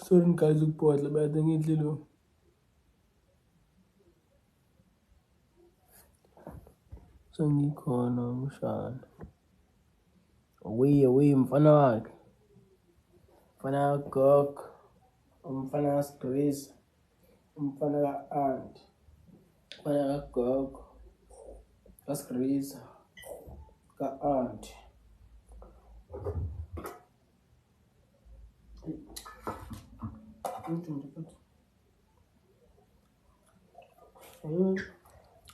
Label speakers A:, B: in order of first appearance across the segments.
A: Sorry guys ukubhodla bade ngidlilo. Sengikhona umshana. Away mfana wakhe. Mfana Gok. Umfana kaSigwezi. Umfana kaAnt. Mfana kaGok. kaSigwezi. kaAnt.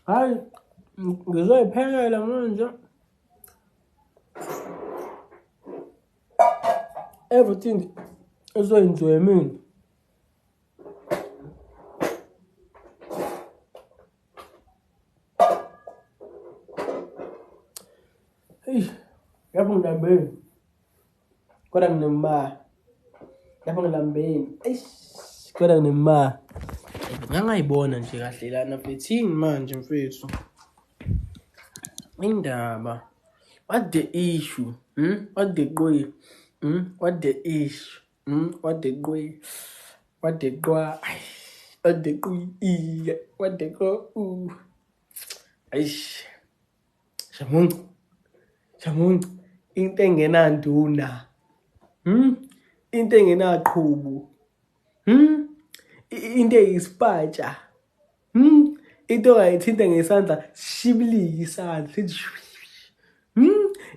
A: Hayi, ngizoyiphekela manje. Everything izoyenziwe mina. Hey, yapho ngilambeni. Kodwa nginemali. Lapho ngilambeni. Eish, kodwa nginemali. Ngangayibona nje kahle lana 13 manje mfethu. Indaba. What the issue? What the goy? What the issue? What the goy? What the goy? What the goy? What the go? Aish. Shamuntu. Into engenanduna. Into engenaqhubu. Into eyispatsha. Into ayithinta ngesandla shibiliki isandla.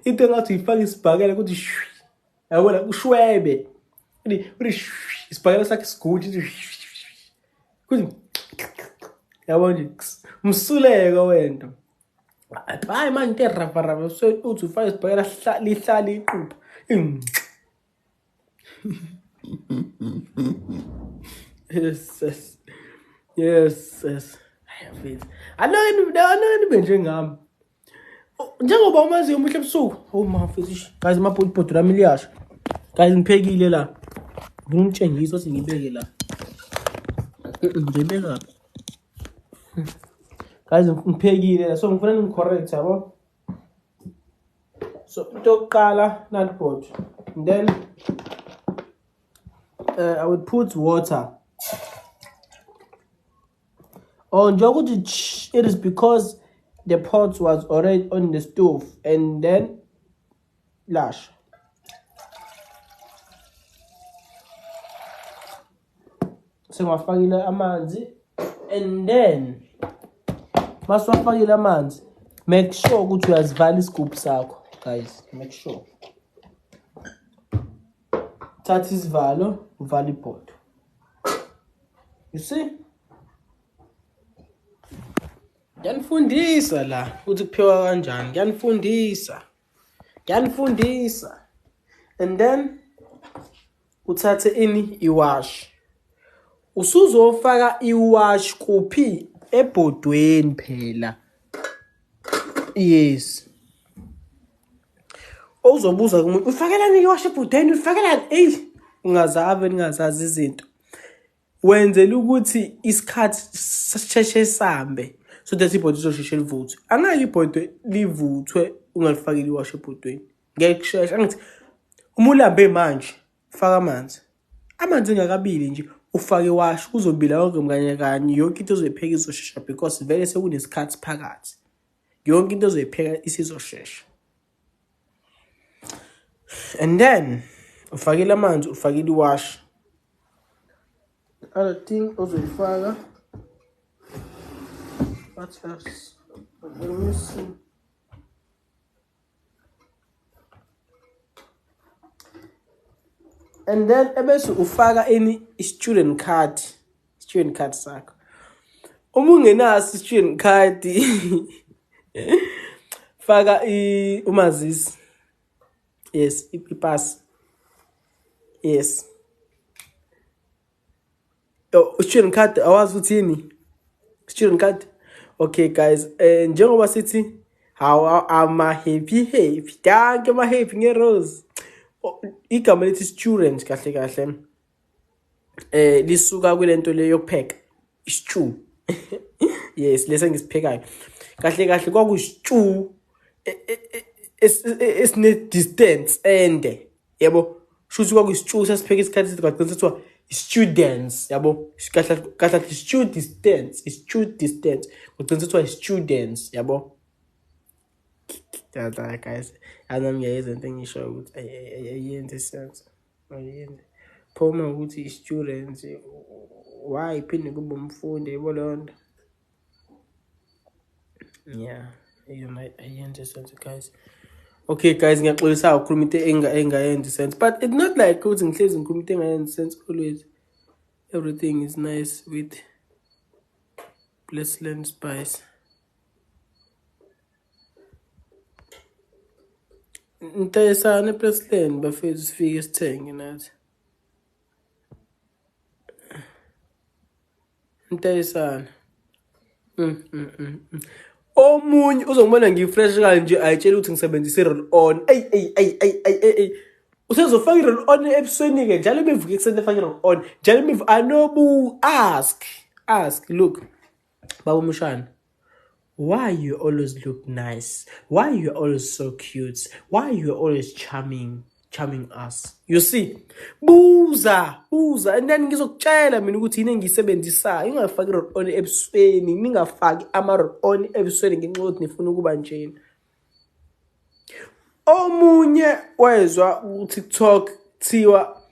A: Into engathi uyifaka isibhakela ukuthi yabona kushwebe. Uthi isibhakela sakhe sigudi kuthi yabona nje umsuleko wento. Hayi manje into erava so uthi ufaka isibhakela lihlala iqhupha. Yes. Anani benjengami. Njengoba umazi umuhle ebusuku. Mafethu. Guys mapodpod lami liyasha. Guys ngiphekile la. Ngimtshengisa ukuthi ngibeke la. Ngibeka lapha. Guys ngiphekile la so ngifuna ngicorrect yabo. So into yokuqala nalipod. And then I would put water. It is because the pot was already on the stove and then lash. So ngafakile amanzi and then maswafakile amanzi make sure ukuthi uyazivala isigubhu sakho guys, make sure. Thatha isivalo uvala ipot. You see? Ngiyanifundisa la ukuthi kuphekwa kanjani. Ngiyanifundisa. And then uthathe iwash. Usuzofaka iwash kuphi ebhodweni phela. Yes. Uzobuza kumuntu ufakelani iwash ebhodweni ufakelani ungazazi izinto. Wenzela ukuthi isikhathi sisheshe sambe. So that ibhodi izosheshe livuthwe. Angeke ibhodi livuthwe ungalifakile iwash ebhodweni. Ngeke kusheshe. Angithi uma ulambe manje faka amanzi. Amanzi ngakabili nje ufake iwash kuzobila konke kanye yonke into ozoyipheka izoshesha because vele sekunesikhathi phakathi. Yonke into ozoyipheka isizoshesha. And then ufakile amanzi ufakile iwash. Other thing ozoyifaka. What's else? Let me see. And then ebese ufaka student card sakho. Uma ungenaso student card faka umazisi. Yes, ipass. Yes. Student card awazi uthini? Student card. Okay guys, njengoba sithi ama happy. Danke ma happy ngerose. Igama lethi student kahle. Lisuka kwilento le yokupheka. Stew. Yes, lesa ngisiphekayo. Kahle kwaku stew esine distance ende. Yebo, Shuthi kwakuyistew sasipheka isikhathi esithi kwagcina sethiwa students yabo kahle students kugcina sethiwa students yabo. Guys, anami ngiyayizwa into engisho ukuthi ayenze sense. Ayenze phoma ukuthi students why iphinde kube umfundi yabo leyo nto. Yeah, ayenze sense guys. Okay guys, ngiyaxolisa ukukhuluma into engayenzi sense, but it's not like ukuthi ngihlezi ngikhuluma into engayenzi sense always. Everything is nice with Blessland Spice. Ntayisana ePlesland bafethu sifike sithenge nathi. Ntayisana. Omunye uzongibona ngifresh kanje ayitshela ukuthi ngisebenzisa i-roll on. Ay. Usezofaka i-roll on ebusweni ke njalo bevuke ekuseni efaka i-roll on. Njalo bevu anobu ask. Look. Baba Mushana. Why you always look nice? Why you always so cute? Why you always charming us? You see? Buza. And then ngizokutshela mina ukuthi yini engisebenzisayo. Ingafaki i-roll on ebusweni, ningafaki ama-roll on ebusweni ngenxa yokuthi nifuna ukuba njena. Omunye wezwa uTikTok thiwa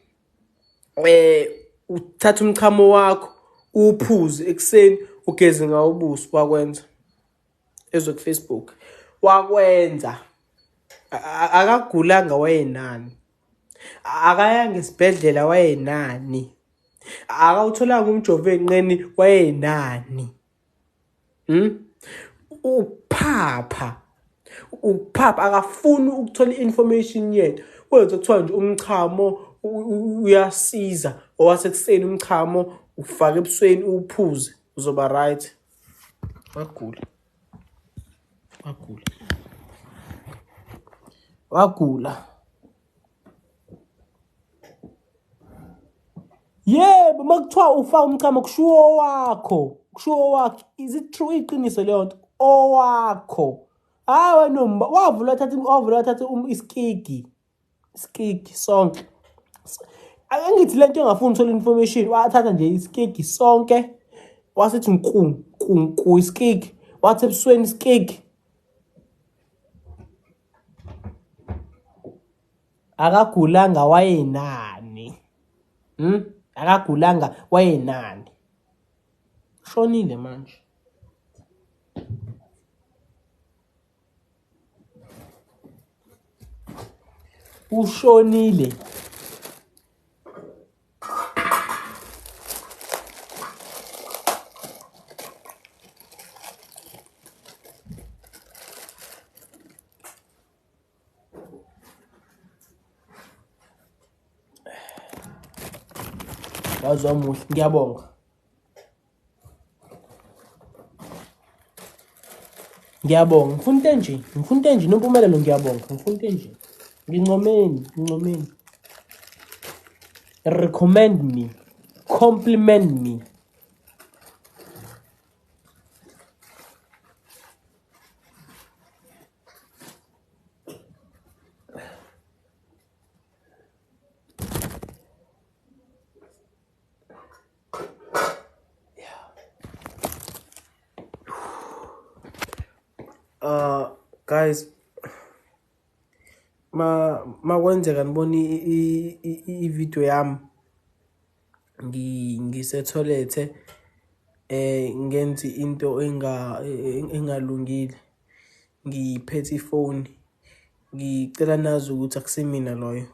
A: uthatha umchamo wakho uphuze ekseni ugeze ngawo ubuso wakwenza. Ezwe Facebook wakwenza akagulanga wayenani, akayanga esibhedlela wayenani, akawutholanga umjovo enqeni wayenani. Uphapha akafuni ukuthola information yet. Wenza kuthiwa nje umchamo uyasiza, owasekuseni umchamo ufake ebusweni uphuze uzoba right. Wagula. Yebo makuthiwa ufa umchamo kushuwo wakho. Is it true iqiniso leyo nto? Owakho. Hayi nomba wavula thatha iskigi sonke. Angithi lento engafuni uthola information wathatha nje iskigi sonke wasithi nku iskigi wathi ebusweni iskigi. Akagulanga wayenani. Akagulanga wayenani. Shonile manje. Ushonile. Wazwa muhle, ngiyabonga. Ngifuna into enje nompumelelo ngiyabonga. Ngifuna into enje. Ngincomeni. Recommend me. Compliment me. Guys, makwenzeka niboni i-video yami ngisetoilet ngenzi into engalungile, ngiphethe ifoni, ngicela nazi ukuthi akusemina loyo,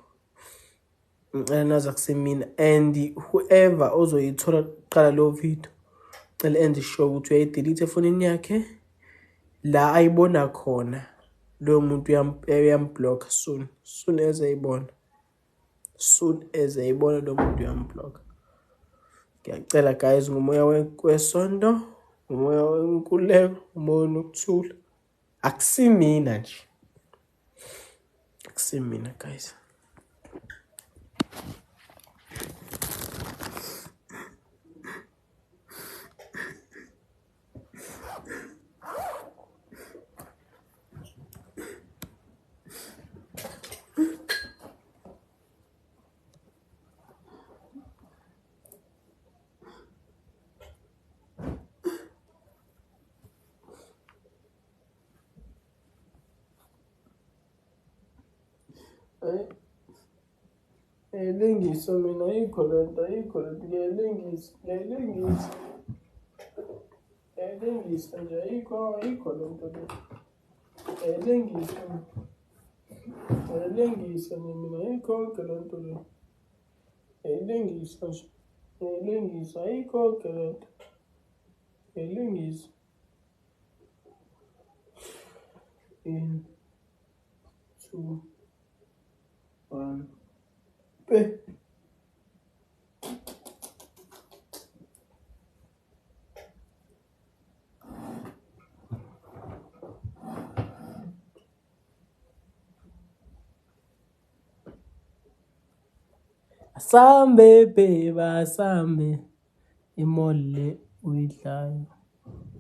A: ngicela nazi akusemina, and whoever ozoyithola qala lo video cela enze sure ukuthi uyayidelete efonini yakhe la ayibona khona. Lo muntu uyamblock soon as ayibona lo muntu uyamblock. Ngiyacela guys, ngumoya wesonto, ngumoya wenkululeko, ngumoya nokuthula. Akusimina nje. Akusimina guys. Lengiso mina ayikho lento lengisa nje ayikho lento le. Lengisa mina ayikho lento le. Lengisa nje. Lengisa ayikho lento. Lengisa. 2 1 Sambe beba sambe imole uyidlayo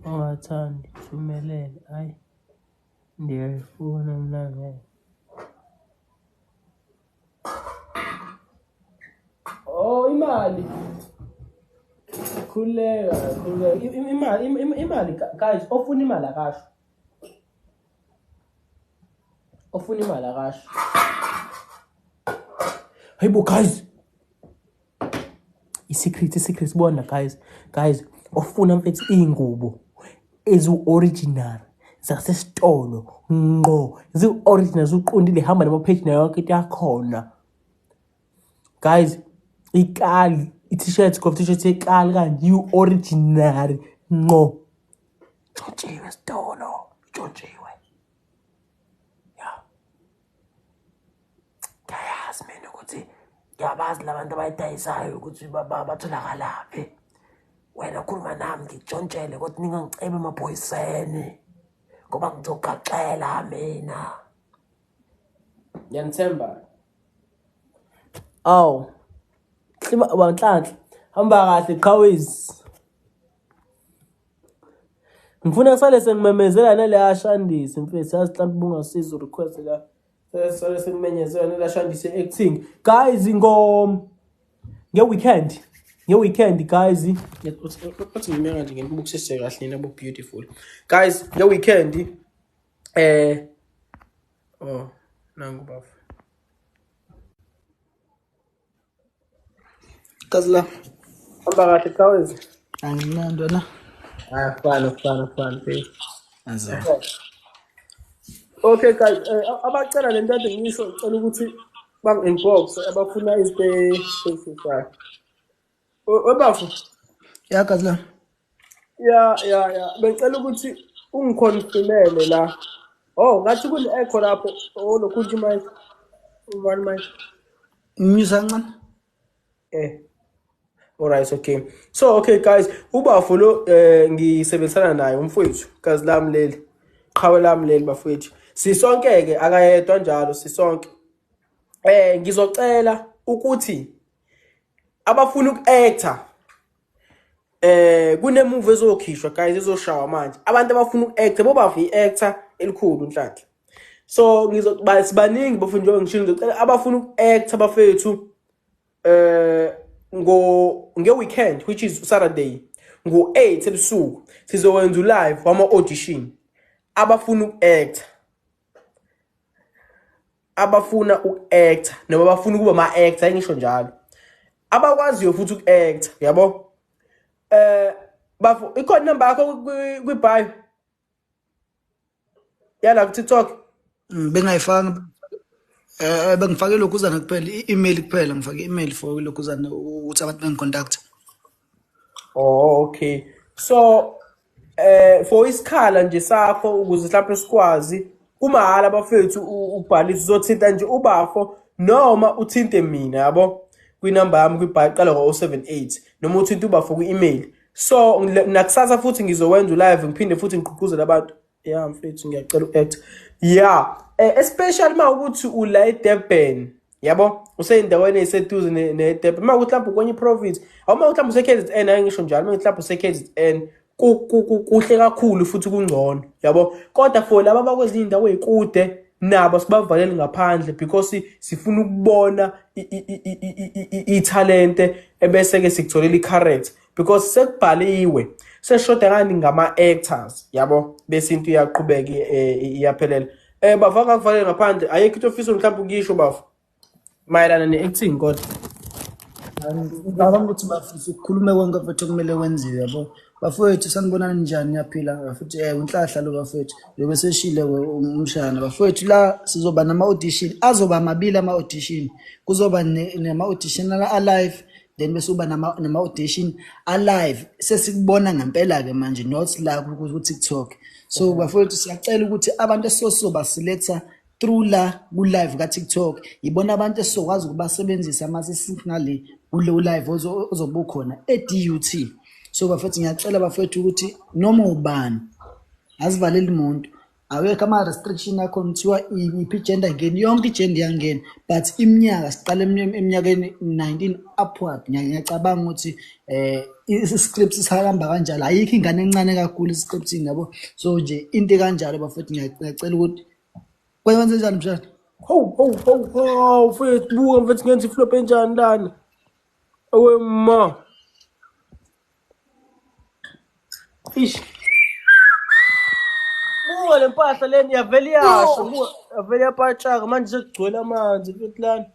A: ongathandi thumelele hayi ndiyayifuna mna ngeke. Imali khuleka imali guys ofuna imali akasho hayibo guys i-secret bona guys ofuna mfethu iy'ngubo eziwu-original zasesitolo ngqo ziwu-original ziwuqondile hamba nama-page nayo yonke into yakhona guys ikali i-t-shirt t-shirt yekali kanje iwu-original ngqo ntshontshiwe esitolo ntshontshiwe ya ngayazi mina ukuthi yabazi labantu abayidayisayo ukuthi batholakalaphi wena khuluma nami ngikutshontshele kodwa ningangicebe emaphoyiseni ngoba ngizogaxela mina ngiyanithemba Banhlanhla hamba kahle qhawezi ngifuna kusale sengimemezela nale Shandisi mfethu yazi mhlawumbe bungasiza request la sale sengimenyezela nale Shandisi acting guys nge-weekend guys uthi ngime kanje ngibukusise kahle nabo beautiful guys nge-weekend nangu bafu
B: Kazla
A: hamba kahle qhawezi
B: angimnandi wena
A: fana
B: azo
A: okay guys abacela lento ade ngisho ngicela ukuthi bangi-inbox abafuna i-spaces webafu
B: ya Kazla
A: ya bengicela ukuthi ungiconfirmele la ngathi kune-echo lapho lokhunja imic one mic
B: ngimisa kancane
A: alright okay so okay guys ubafu lo ngisebenzisana naye umfowethu kazi lami leli qhawe lami leli bafowethu sisonke ke akayedwa njalo sisonke ngizocela ukuthi abafuna uku-actor kune-movie ezokhishwa guys ezoshawa manje abantu abafuna uku-actor bobavu i-actor elikhulu Nhlanhla so sibaningi bafuna njengoba ngishilo ngizocela abafuna uku-actor bafethu nge-weekend which is Saturday ngo-8 ebusuku sizowenza live wama-audition abafuna uku-actor noma bafuna ukuba ama-actor ayingisho njalo abakwaziyo futhi uku-actor yabo ikhona number yakho kwi-bio yala ku-TikTok
B: bengayifanga bengifake lokhuzana kuphela i-email kuphela ngifake i-email for lokhuzana ukuthi abantu bengicontact
A: okay so for isikhala nje sakho ukuze mhlawumbe sikwazi kumahhala bafethu ubhalisa uzothinta nje ubafo noma uthinte mina yabo kwinamba yami kwibhayi qala ngo-078 noma uthinte ubafo kwi-email so nakusasa futhi ngizowenza live ngiphinde futhi ngigqugquzele abantu mfethu ngiyacela uku-act especially mawukuthi ula eDurban yabo useyindaweni eyiseduze neDurban mawukuthi mhlawumbe kwenye i-province mawukuthi mhlawumbe use-KZN ayingisho njalo mawukuthi mhlawumbe use-KZN kuhle kakhulu futhi kungcono yabo kodwa for laba abakwezinye indawo ey'kude nabo sibavalele ngaphandle because sifuna ukubona ithalente ebese-ke sikutholela i-character because sekubhaliwe seshoda kani ngama-actors yabo bese into iyaqhubeka iyaphelela bafaka kuvalele ngaphandle ayekho into ofisa mhlawumbe ukisho bafu mayelana ne-acting kodwa.
B: Ngicabanga ukuthi bafisa ukukhuluma konke futhi okumele wenziwe yabo. Bafowethu sanibonana njani yaphila futhi unhlahla lo bafowethu yobe seshile umshana bafowethu la sizoba nama audition azoba amabili ama audition kuzoba nema audition alive then bese uba nama audition alive sesikubona ngempela ke manje not la ku TikTok. So bafowethu siyacela ukuthi abantu esizoba selector through la ku live ka TikTok ibona abantu esizokwazi ukubasebenzisa mase signal kule live ozobukhona eDUT. So bafethu ngiyacela bafethu ukuthi noma ubani asivalele umuntu awekho ama restriction akho kuthiwa iphi gender again yonke igender yangena but iminyaka siqala eminyakeni 19 upward ngiyacabanga ukuthi iscript sihamba kanjalo ayikho ingane encane kakhulu iscripting yabo. So nje into kanjalo bafethu ngiyacela ukuthi kwenze njani mshana
A: mfethu buka mfethu ngenza iflop enjani lana awema ish buka le mpahla leni yavele yasho buka yavele yapatshaka manje sekugcwele amanzi mfethu lana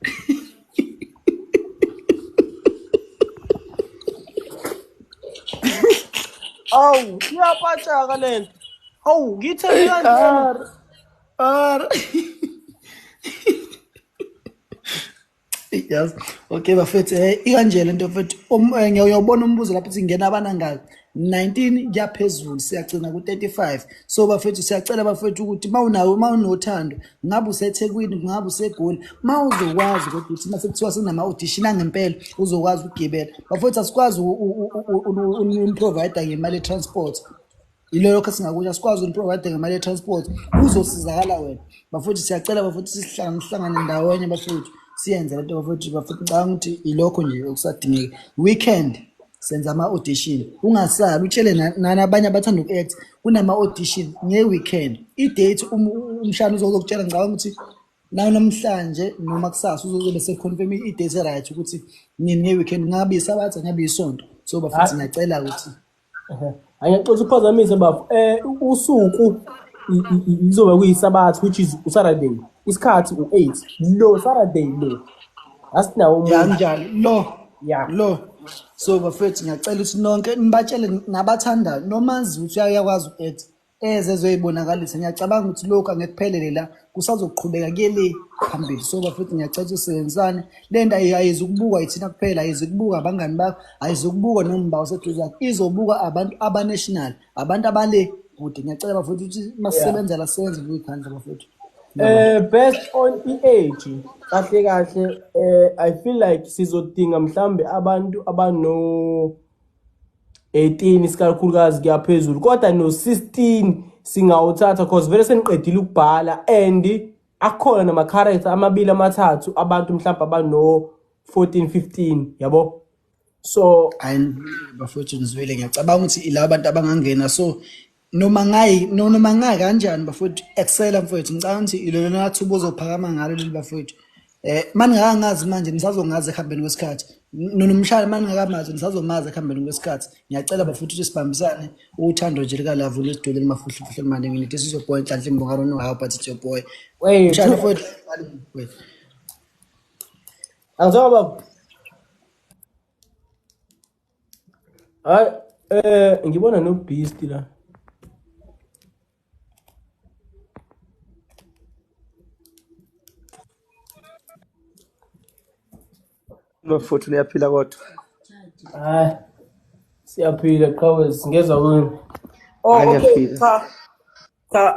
A: awu iyapatshaka lento awu ngithele kanjani
B: yes okay bafethu ikanje lento mfethu ngiyobona umbuzo lapho singena abanangaki 19 kuyaphezulu siyagcina ku 35. So bafethu siyacela bafethu ukuthi mawunothando ngabe useThekwini ngabe useGoli mawuzokwazi ukuthi mase kuthiwa sinama audition angempela uzokwazi ukugibela bafethu asikwazi uniprovide ngemali transport ilelo kho singakuja sikwazi uniprovide ngemali transport uzosizakala wena bafethu siyacela bafethu sihlangane ndawonye bafethu siyenze lento bafethu ngicabanga ukuthi ilokho nje okusadingeka weekend senza ama audition ungasabi utshele nabanye abathanda ukuact kunama audition ngeweekend idate umshana uzokutshela ngicabanga ukuthi nawo namhlanje noma kusasa uzobe seconfirm idate right ukuthi nini ngeweekend ngabe isabatha ngabe isonto. So bafethu ngiyacela ukuthi
A: angixoxa uphazamise bafo usuku izoba kuyisabatha which is Saturday isikhathi u8 lo Saturday lo asinawo
B: kanjani lo. So bafethu ngiyacela ukuthi nonke nibatshele nabathanda nomazi ukuthi uyakwazi ukuact ezezoyibonakalisa ngiyacabanga ukuthi lokho angekuphelele la kusazoqhubeka kele phambili. So bafethu ngiyacela usebenzisane lento ayizukubuka yithina kuphela ayizukubuka abangani bakho ayizukubuka nomba oseduze izobuka abantu abanational abantu abale kude. Ngiyacela bafethu ukuthi masisebenza la sisebenze ngikhandla bafethu
A: based on age kahle I feel like sizodinga mhlambe abantu abano 18 isikakhulukazi kuyaphezulu kodwa no 16 singawuthatha because vele seniqedile ukubhala and akhona nama character amabili amathathu abantu mhlawumbe abano 14 15 yabo. So
B: bafethu nizwele ngiyacabanga ukuthi ila abantu abangangena so noma ngayi kanjani bafethu excel mfethu ngicabanga ukuthi ilona nathubo uzophakama ngalo leli bafethu mani ngazi manje nisazongazi ehambeni kwesikhathi nomshana mani ngakamazi nisazomazi ehambeni kwesikhathi. Ngiyacela bafethu ukuthi sibambisane uthando nje lika lavo lesidole limafuhle manje ngithi sizoboy enhlanhla imbongaro no how but it's your boy mshana mfethu
A: angizwa baba ngibona no beast la
B: bafethu liyaphila kodwa
A: siyaphila qhawe singeza wena okay cha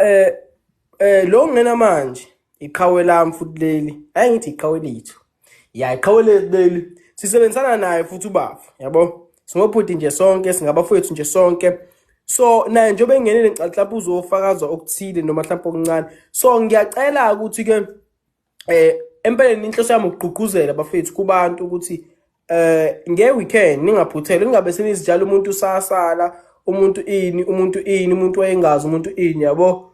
A: lo ngena manje iqhawe lami futhi leli ngithi iqhawe lethu iqhawe leli sisebenzisana naye futhi ubafu yabo singophuthi nje sonke singabafowethu nje sonke. So naye njengoba engenele ngicela lapho uzofakaza okuthile noma mhlawumbe okuncane. So ngiyacela ukuthi ke empeleni inhloso yami ukugqugquzela bafethu kubantu ukuthi ngeweekend ningaphuthele ningabe senizijala umuntu usasala umuntu umuntu wayengazi umuntu yabo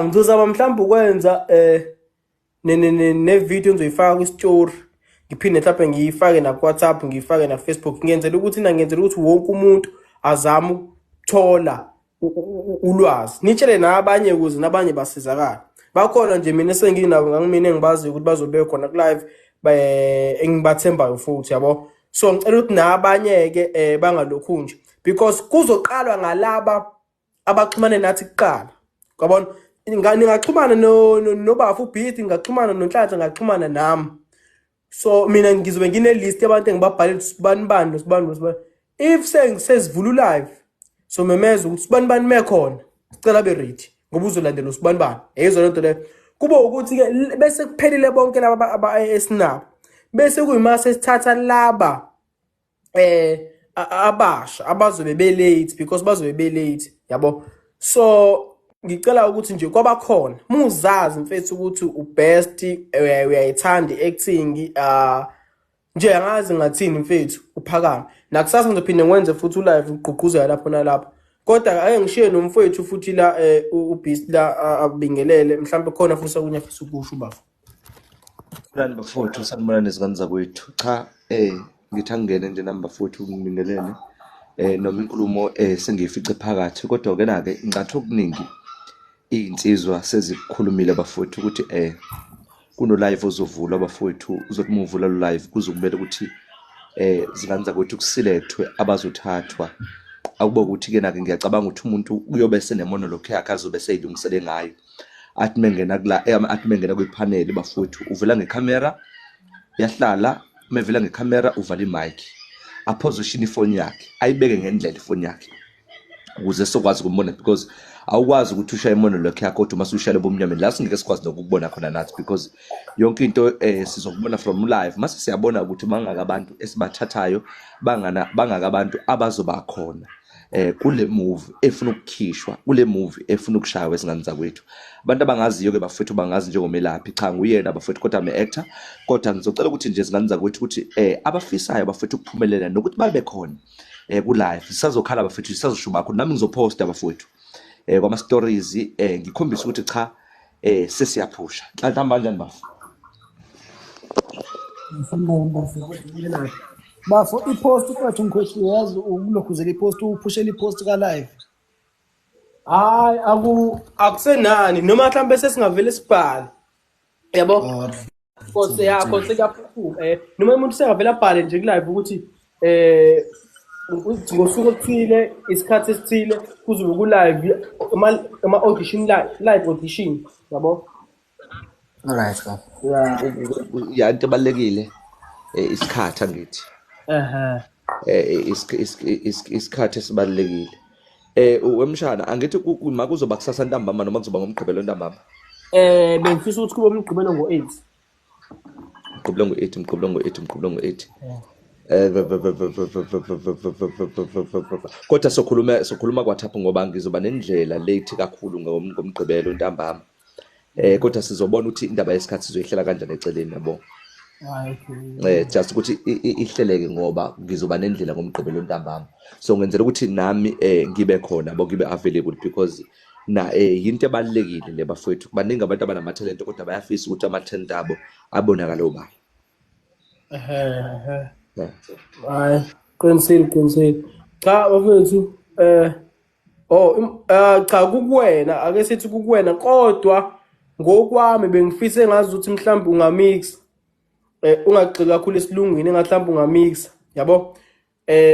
A: ngizozama mhlawumbe ukwenza ne video engizoyifaka ku story ngiphinde mhlawumbe ngiyifake na WhatsApp ngiyifake na Facebook ngenzela ukuthi wonke umuntu azama ukuthola ulwazi nitshele nabanye ukuze nabanye basizakala. Bakhona nje mina senginabo ngangimine engibazi ukuthi bazobe khona ku live engibathembayo futhi yabo. So ngicela ukuthi nabanye ke bangalokhu nje because kuzoqalwa ngalaba abaxhumane nathi kuqala. Yabona ningaxhumana noBafu Beat, ngaxhumana noNhlanhla, ngaxhumana nami. So mina ngizobe ngine list yabantu engibabhalile sibani. If sesivula live so memeza ukuthi sibani mekhona sicela be ready ngoba uzolandela sibani. Eyizo lento le kuba ukuthi ke bese kuphelile bonke laba esinabo. Bese kuyimase sithatha laba abasha abazobe be late because bazobe be late yabo. So ngicela ukuthi nje kwabakhona muzazi mfethu ukuthi ubest uyayithanda acting nje angazi ngathini mfethu uphakama nakusasa ngizophinde ngwenze futhi live ugqugquzela lapho nalapho kodwa ake ngishiye nomfethu futhi la uBeast la abingelele mhlawumbe khona futhi okunye futhi ukusho Bafu.
C: Plan bafowethu sanibona nezingane zakwethu cha ngithi angene nje namba bafowethu ngibingelele noma inkulumo sengiyifice phakathi kodwa ke na ke ngicathi okuningi insizwa sezikhulumile bafowethu ukuthi kuno live ozovula bafowethu uzothi muvula lo live kuzokubela ukuthi zingane zakwethu kuselethwe abazothathwa akuba ukuthi ke nake ngiyacabanga ukuthi umuntu uyobe senemonologue yakhe azobe seyilungisele ngayo athi mengena kula athi mengena kwipanel bafowethu uvela ngecamera yahlala mevela ngecamera uvala imic aposition ifoni yakhe ayibeke ngendlela ifoni yakhe ukuze sokwazi ukumbona because awukwazi ukuthi ushaye monologue yakho kodwa masushayele bomnyameni la singeke sikwazi nokubona khona nathi because yonke into sizokubona from live mase siyabona ukuthi bangaka abantu esibathathayo bangaka abantu abazoba khona kule movie efuna ukukhishwa kule movie efuna ukushaywa esingane zakwethu abantu abangaziyo ke bafethu bangazi njengomelaphi cha nguyena bafethu kodwa ame-actor kodwa ngizocela ukuthi nje izingane zakwethu ukuthi abafisayo bafethu ukuphumelela nokuthi babe khona ku live sisazokhala bafethu sisazoshuba khona nami ngizoposta bafethu kwama stories ngikhombisa ukuthi cha sesiyaphusha hlambe kanjani Bafu
B: Bafu ipost kwathi ngikhohle yazi ukulokhuzela ipost uphushela ipost ka live
A: Hayi akusenani noma mhlambe sesingavele sibhale yabo Kose yakho sekaphuphuka noma umuntu sengavela bhale nje ku live ukuthi ngosuku okuthile isikhathi esithile kuzobe ku live ama audition live audition yabo.
B: Alright ka
C: ya into balekile isikhathi angithi isikhathi esibalekile wemshana angithi makuzoba kusasa ntambama noma kuzoba ngomgqibelo ntambama
A: bengifisa ukuthi kube umgqibelo ngo-8
C: mgqibelo ngo-8 kodwa sokhuluma kwathapha ngoba ngizoba nendlela late kakhulu ngomgqibelo ntambama kodwa sizobona ukuthi indaba yesikhathi sizoyihlela kanjani eceleni yabo just ukuthi ihleleke ngoba ngizoba nendlela ngomgqibelo ntambama so ngenzela ukuthi nami ngibe khona ngibe available because na yinto ebalekile le bafowethu baningi abantu abanamatalent kodwa bayafisa ukuthi amatalent abo abonakala obani
A: hayi qinisile cha bafowethu cha kukuwena ake sithi kukuwena kodwa ngokwami bengifise ngazi ukuthi mhlawumbe ungamix ungagxili kakhulu esilungwini mhlawumbe ungamix yabo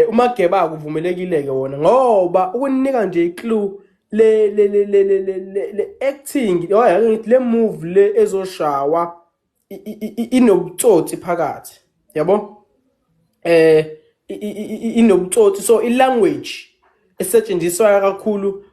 A: umageba kuvumelekile ke wona ngoba ukunika nje iclue le acting ngithi le move le ezoshawa inobutsotsi phakathi yabo inobutsotsi so ilanguage esetshenziswa kakhulu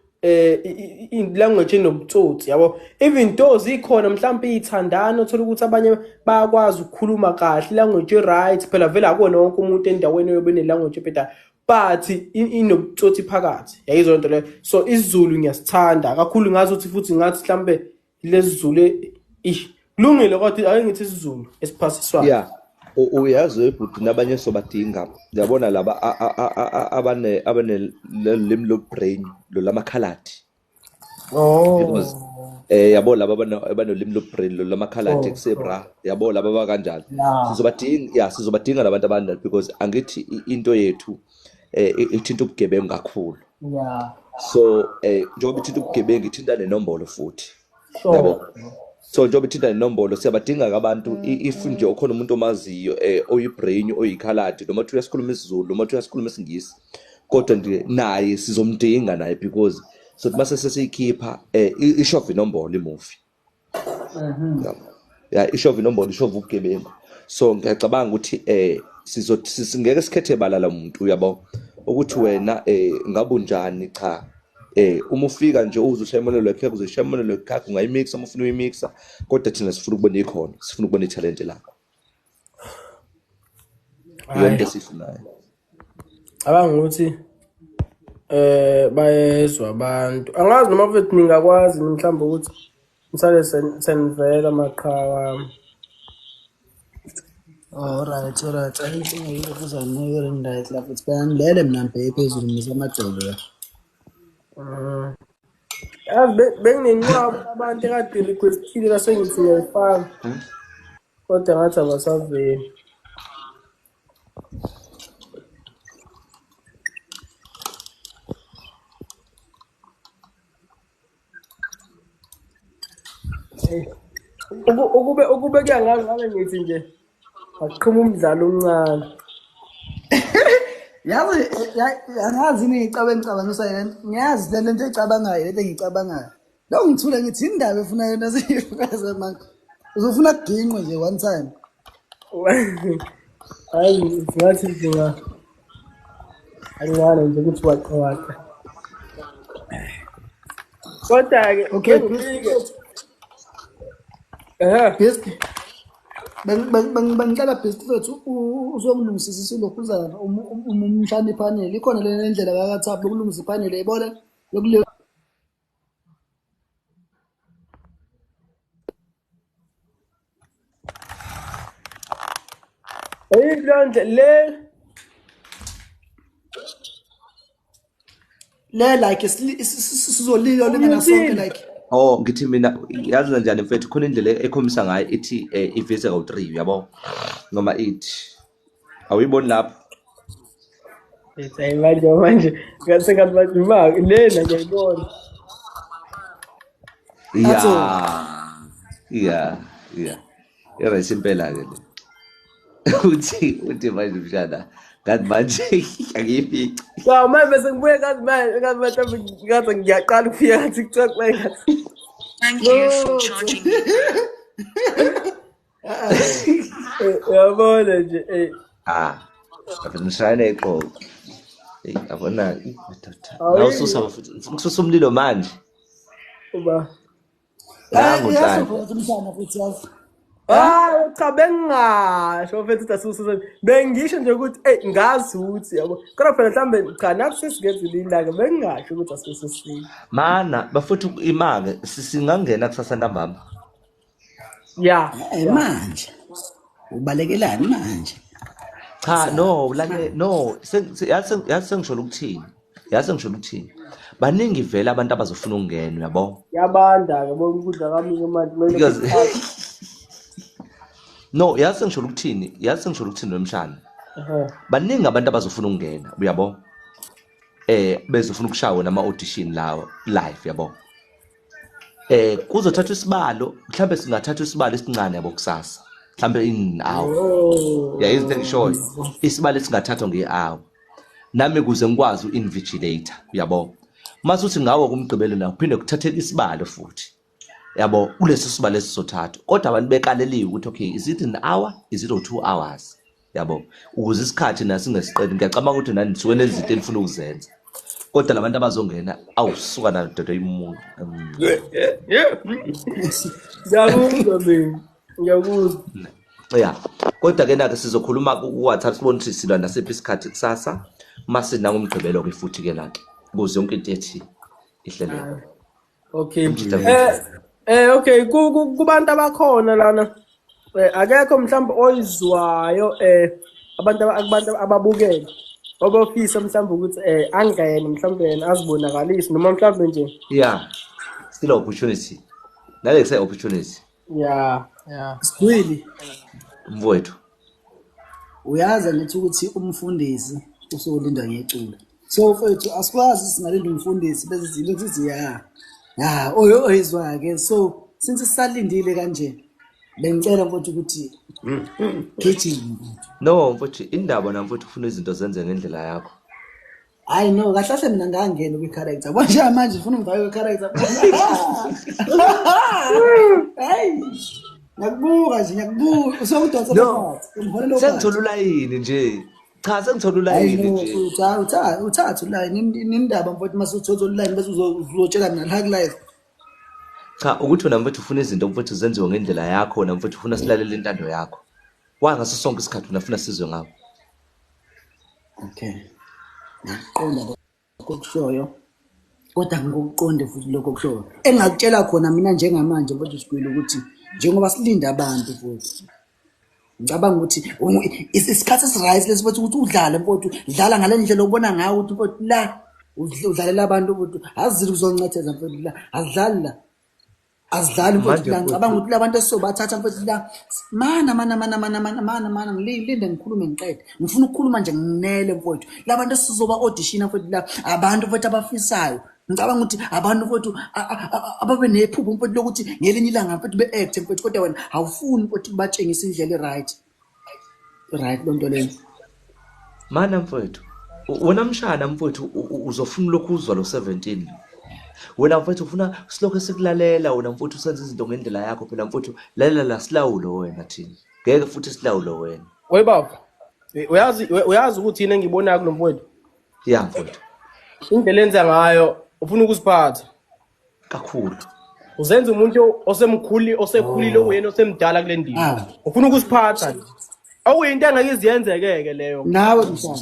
A: language enobutsotsi yabo even though zikhona mhlawumbe ithandana uthola ukuthi abanye bayakwazi ukukhuluma kahle language right phela vele akona wonke umuntu endaweni yobe ne language ebheda but inobutsotsi phakathi yayizo into le so isiZulu ngiyasithanda kakhulu ngazi ukuthi futhi ngathi mhlawumbe lesizulu kulungile kodwa ake ngithi isiZulu esiphasiswayo
C: yeah uyazi ebhuti nabanye sobadinga uyabona laba abane limi lo brain lo lamakhaladi because yabo laba abanolimi lo brain lo lamakhaladi kusebra yabo laba bakanjalo sizobadinga labantu abanjalo because angithi into yethu ithinta ubugebengu kakhulu so njengoba ithinta ubugebengu ithinta nenombolo futhi yabo So njengoba ithinta nenombolo siyabadinga abantu if nje ukhona umuntu omaziyo oyibrain oyikhaladi noma uthi uyasikhuluma isiZulu noma uthi uyasikhuluma isingisi kodwa nje naye sizomdinga naye because so mase sesiyikhipha ishova inombolo imovie ya ishova inombolo ishova ubugebengu so ngiyacabanga ukuthi singeke sikhethe balala umuntu uyabo ukuthi wena ngabe unjani cha uma ufika nje uzushayemonelo ekhaya uzushayemonelo ekhaya ungayimixa uma ufuna uyimixa kodwa thina sifuna ukubona ikhono sifuna ukubona italent lakho yonke sifunayo
A: abanga ukuthi bayezwa abantu angazi noma mfethu ningakwazi mhlawumbe ukuthi msale senivela maqhawe
B: Alright. Ayinkinga kuzanekela ndayi lapho sibangilele mina mbhe phezulu ngisamadolo.
A: Benginenqaba abantu ekade requestile lasengithi ngiyayifaka kodwa ngathi abasaveli. Ukube kuyangazi ngabe ngithi nje aqhuma umdlalo omncane.
B: Yazi angazi ngicabangisa yena. Ngiyazi le nto ecabangayo lento engicabangayo. Lo ngithula ngithi indaba efuna yona siyifakaza manje. Uzofuna kuginqwe nje one time.
A: Hayi ngathi nje angane nje ukuthi waqhawaka. Kodwa-ke
B: Okay. Best. Bangicela best fethu uzongilungisisa lokuzana umshana ipanel ikhona le ndlela kaThabo ukulungisa ipanel ebona lokule
A: lonje
B: le like sizolilo lingana sonke like
C: ngithi mina yazi njani mfethu khona indlela ekhomisa ngayo ithi iveze kawu3 yabo noma ithi awuyiboni lapho
A: manje ngase ngathi manje lena ngiyayibona
C: right impela ke le uthi manje mshana ngathi manje angiyifici
A: Wow, manje bese ngibuye ngathi ngiyaqala ukufika ka-TikTok ngathi.
D: Thank you for charging me.
A: Uyabona nje
C: ngishayela eqolo yabona nawususa ngisusa umlilo manje
A: uba
B: umshana futhi yazi
A: cha bengingasho mfethu ukuthi asusa bengisho nje ukuthi ngazi ukuthi yabo kodwa phela mhlambe cha nathi sesigezile ilanga bengingasho ukuthi asusisile
C: mana bafuthu imake singangena kusasa ntambama
A: ya
B: manje ubalekelani manje
C: cha no yasengisho ukuthini baningi vele abantu abazofuna ukungena uyabo
A: yabanda ke bona ukudla kwami manje
C: no yasengisho ukuthini nomshana baningi abantu abazofuna ukungena uyabo bezofuna ukushaya nama audition lawo live yabo kuzothatha isibalo mhlambe singathatha isibalo esincane yabo kusasa mhlambe in-hour izinto engishoyo isibalo esingathathwa nge-hour nami kuze ngikwazi u-invigilator uyabo mase uthi ngawo kumgqibelo na kuphinde kuthatheka isibalo futhi yabo kulesi sibalo esizothathwa kodwa abantu bekaleliwe ukuthi okay is it an hour is it 2 hours yabo ukuze isikhathi nasingesiqedi ngiyacabanga ukuthi nani nisuke izinto enifuna ukuzenza kodwa labantu abazongena awusuka na dodo imuntu
A: ngiyakuzwa
C: ya kodwa ke nake sizokhuluma ku-WhatsApp sibone ukuthi silwa nasiphi isikhathi kusasa mase nangomgqibelo ke futhi ke lake kuze yonke into ethi ihleleke
A: okay okay kubantu abakhona lana akekho mhlawumbe oyizwayo abantu ababukela obofisa mhlawumbe ukuthi angene mhlawumbe yena azibonakalise noma mhlawumbe nje
C: still opportunity nale say opportunity
B: Sibili
C: mfowethu
B: uyazi ngithi ukuthi umfundisi usolinda ngeculo so mfowethu asikwazi singalinda umfundisi bese zilo ukuthi oyizwa ke so since sisalindile kanje bengicela mfowethu ukuthi gijima.
C: No mfowethu indaba na mfowethu ufuna izinto zenze ngendlela yakho.
B: Hayi no kahle mina ngangena kwi-character manje manje ufuna ngivayo kwi-character. Hayi ngiyakubuka nje ngiyakubuka usokudonsa
C: No sengithola ulayini nje cha sengithola ulayini nje
B: uthatha ulayini indaba mfowethu masuthola ulayini bese uzotshela mina la live.
C: Cha ukuthi wena mfowethu ufuna izinto mfowethu zenziwe ngendlela yakho wena mfowethu ufuna silalele intando yakho. Wangaso sonke isikhathi unafuna sizwe ngakho.
B: Okay. Ngiqonda kokushoyo. Kodwa ngikuqonde futhi lokho kushoyo. Engakutshela khona mina njengamanje mfowethu Sigwili ukuthi njengoba silinda abantu futhi. Ngicabanga ukuthi isikhathi esiright lesifethu ukuthi udlale mfowethu dlala ngalendlela obona ngayo ukuthi mfowethu la udlalela abantu ukuthi azizile uzoncetheza mfowethu la azidlali la. Azidlali mfowethu la ngicabanga ukuthi labantu esizobathatha mfowethu la mana ngilinde ngikhulume ngiqede ngifuna ukukhuluma nje nginele mfowethu labantu esizoba audition mfowethu la abantu mfowethu abafisayo ngicabanga ukuthi abantu mfowethu ababe nephupho mfowethu lokuthi ngelinye ilanga mfowethu be-act mfowethu kodwa wena awufuni mfowethu batshengise indlela right lonto leyo
C: Mana mfowethu wena mshana mfowethu uzofuna lokhu uzwa lo 17 wena mfowethu ufuna silokho sikulalela wena mfowethu usenza izinto ngendlela yakho phela mfowethu lalela la silawulo wena thina ngeke futhi silawulo wena
A: Wey baba uyazi ukuthi yini engibona kulo mfowethu
C: ya mfowethu
A: indlela enza ngayo ufuna ukusiphatha
C: kakhulu
A: uzenza umuntu osekhulile wena osemdala kule ndima ufuna ukusiphatha awuyinto engeke iziyenzeke leyo
B: nawe mshana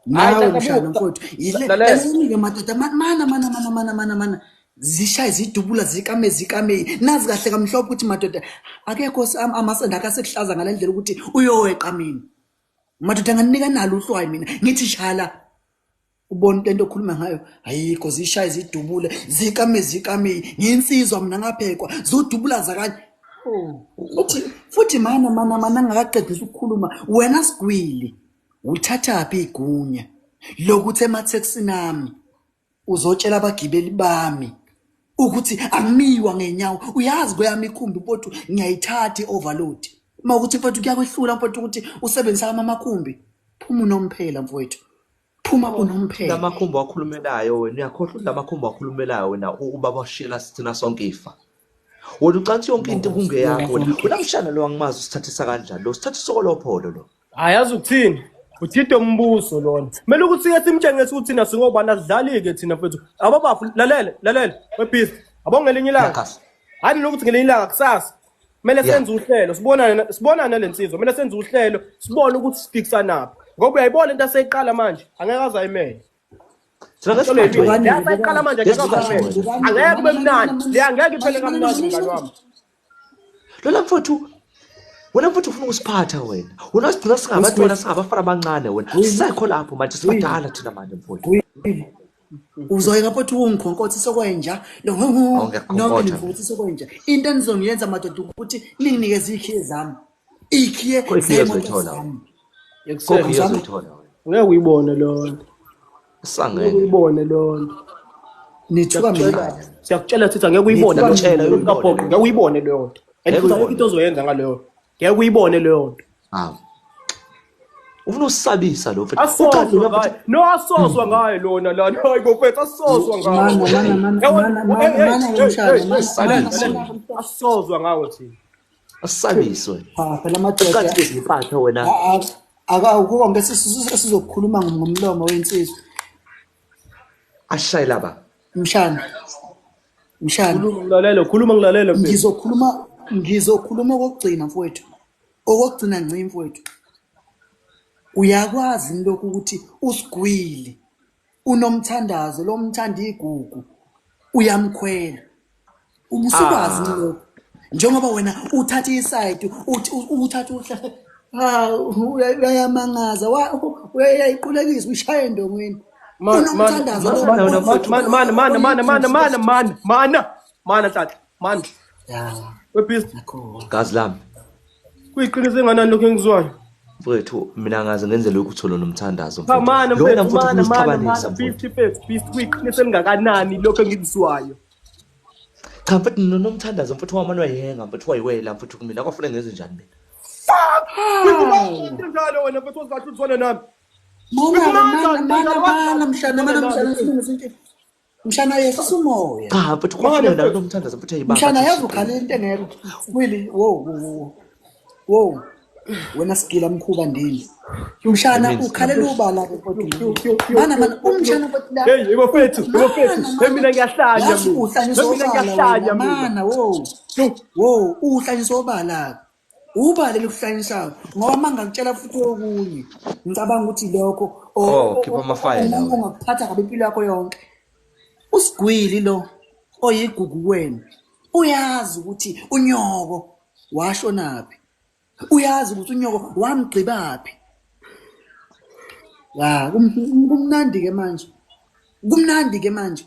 B: nawe mshana mfowethu ile madoda mana zishaye zidubula zikame nazi kahle kamhlophe ukuthi madoda akekho amasenda akasekuhlaza ngalendlela ukuthi uyoweqa mina madoda nganika nalo uhlwayi mina ngithi shala ubona into okhuluma ngayo ayikho zishaye zidubule zikame nginsizwa mina ngaphekwa zodubula zakanye futhi mana ngakaqedisa ukukhuluma wena Sigwili uthatha phi igunya lokuthi ematheksi nami uzotshela abagibeli bami ukuthi angimiwa ngenyawo uyazi kweyami ikhumbi mfowethu ngiyayithatha overload mawukuthi mfowethu kuyakwehlula mfowethu ukuthi usebenzisa amakhumbi phuma unomphela mfowethu phuma unomphela
C: lamakhumbi wakhulumelayo wena uyakhohlwa lamakhumbi wakhulumelayo wena ubaba shila sithina sonke ifa wena ucansi yonke into kungeyakho wena mshana lo angimazi usithathisa kanjani lo sithathisa kolopholo lo
A: ayazi ukuthini uthide umbuso lona kumele ukuthi ke simtshengise ukuthi thina singobana sidlali ke thina mfethu ababafu lalela webhizi abongelinye ilanga hayi lokuthi ngelinye ilanga kusasa kumele senze uhlelo sibonana nalensizwa kumele senze uhlelo sibone ukuthi sifikisa naphi ngoba uyayibona into aseyiqala manje angeke azayimele yayiqala manje angeke kube mnandi angeke iphele kamnandi mngani wami
C: lola mfowethu wena mfowethu ufuna ukusiphatha wena unasigcina singabantu wena singabafana abancane wena sisekho lapho manje sibadala thina manje mfowethu
B: uzoyeka mfowethu ungikhonkotha sokwenja noma mfowethu sokwenja into enizongiyenza madoda ukuthi ninginikeze ikhiye zami ikhiye
C: zemoto
A: ngeke uyibone lona
C: sangene
A: uyibone lona
B: nithuka mina
A: siyakutshela sithi angeke uyibone ngitshela yokaphoqa ngeke uyibone leyo nto andifuna into ozoyenza ngaleyo ngeke uyibone leyo nto
C: ufuna usabisa lo mfethu
A: asoswa ngayo lona lana hayi ngofethu asoswa ngayo asoswa ngawo thina
C: asabiswe
B: phela madoda
C: kathi iziphatho wena
B: akawukuba ngesizokhuluma ngomlomo wensizwe
C: ashayela ba
B: mshana
A: khuluma ngilalele
B: ngizokhuluma okugcina mfowethu okugcina ngci mfowethu uyakwazi lokhu ukuthi uSigwili unomthandazo lo mthanda igugu uyamkhwela ubusukwazi lokho njengoba wena uthatha iside uthi uthatha uyayamangaza uyayiqulekisa ushaye endongweni unomthandazo mana tata man webhizi
C: gazi lami
A: kuyiqinise nganani lokho engizwayo
C: mfowethu mina ngaze ngenze lokhu uthola nomthandazo
A: mana beast kuyiqinise lingakanani lokho engikuzwayo
C: Cha mfethu nomthandazo mfethu wamane wayenga mfethu wayiwela mfethu kumina kwafuneka ngenze njani mina?
A: Njalo wena mfethu wazathi uthona nami.
B: Mana mshana isilungu mshana yesisa umoya.
C: Cha mfethu kwafuneka nawe nomthandazo mfethu ayibamba.
B: Mshana yazi ukhala into engekho. Wili wo. Wena sigila mkhuba ndini. Mshana ukhalela ubala mfethu. Mana umshana mfethu la.
A: Hey bafethu. Mina ngiyahlanya mina.
B: Mana wo uhlanyisa obala. Ubale lokuhlanyisa ngoba mangakutshela futhi okunye. Ngicabanga ukuthi lokho
C: khipha amafaya lawo.
B: Ungakuphatha kabe impilo yakho yonke. Usigwili lo oyigugu kwena. Uyazi ukuthi unyoko washonaphi. Uyazi ukuthi unyoko wamgcibaphi. Kumnandi ke manje.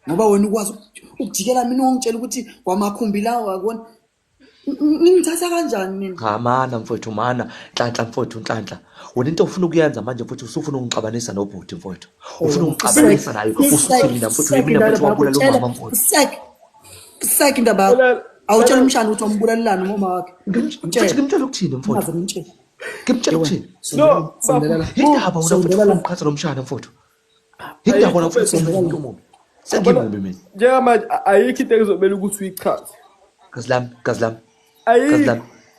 B: Ngoba wena ukwazi ukujikela mina ungitshela ukuthi kwamakhumbi lawo akona. Ngithatha kanjani mina?
C: Cha mana mfowethu mana nhlanhla mfowethu nhlanhla. Wena into ofuna ukuyenza manje mfowethu usufuna ungixabanisa nobhuti mfowethu. Ufuna ungixabanisa naye usuthina mfowethu mina mfowethu wabula lo mama mfowethu.
B: Sek indaba. Awutshela umshana ukuthi wambulalelana ngoma wakhe.
C: Ngimtshela ukuthini mfowethu? Ngimtshela ukuthini?
A: No,
C: indaba wena mfowethu umkhatha nomshana mfowethu. Indaba wena mfowethu umuntu omubi. Sengimubi mina.
A: Njengamanje ayikho into ekuzomela ukuthi uyichaze.
C: Gazlam.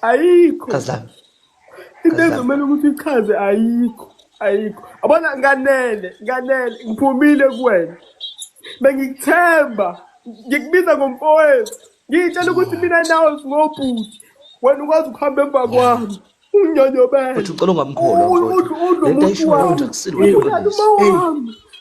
A: Ayikho.
C: Gazlam.
A: Into ezomela ukuthi uyichaze ayikho. Abona nganele ngiphumile kuwena. Bengikuthemba. Ngikubiza ngomfowethu. Ngitshela ukuthi mina nawe singobhuti. Wena ukwazi ukuhamba emva kwami. Unyonyobele.
C: Mfowethu ucela ungamkholwa
A: Lento ayishoyo
C: ukuthi akusilwe wena.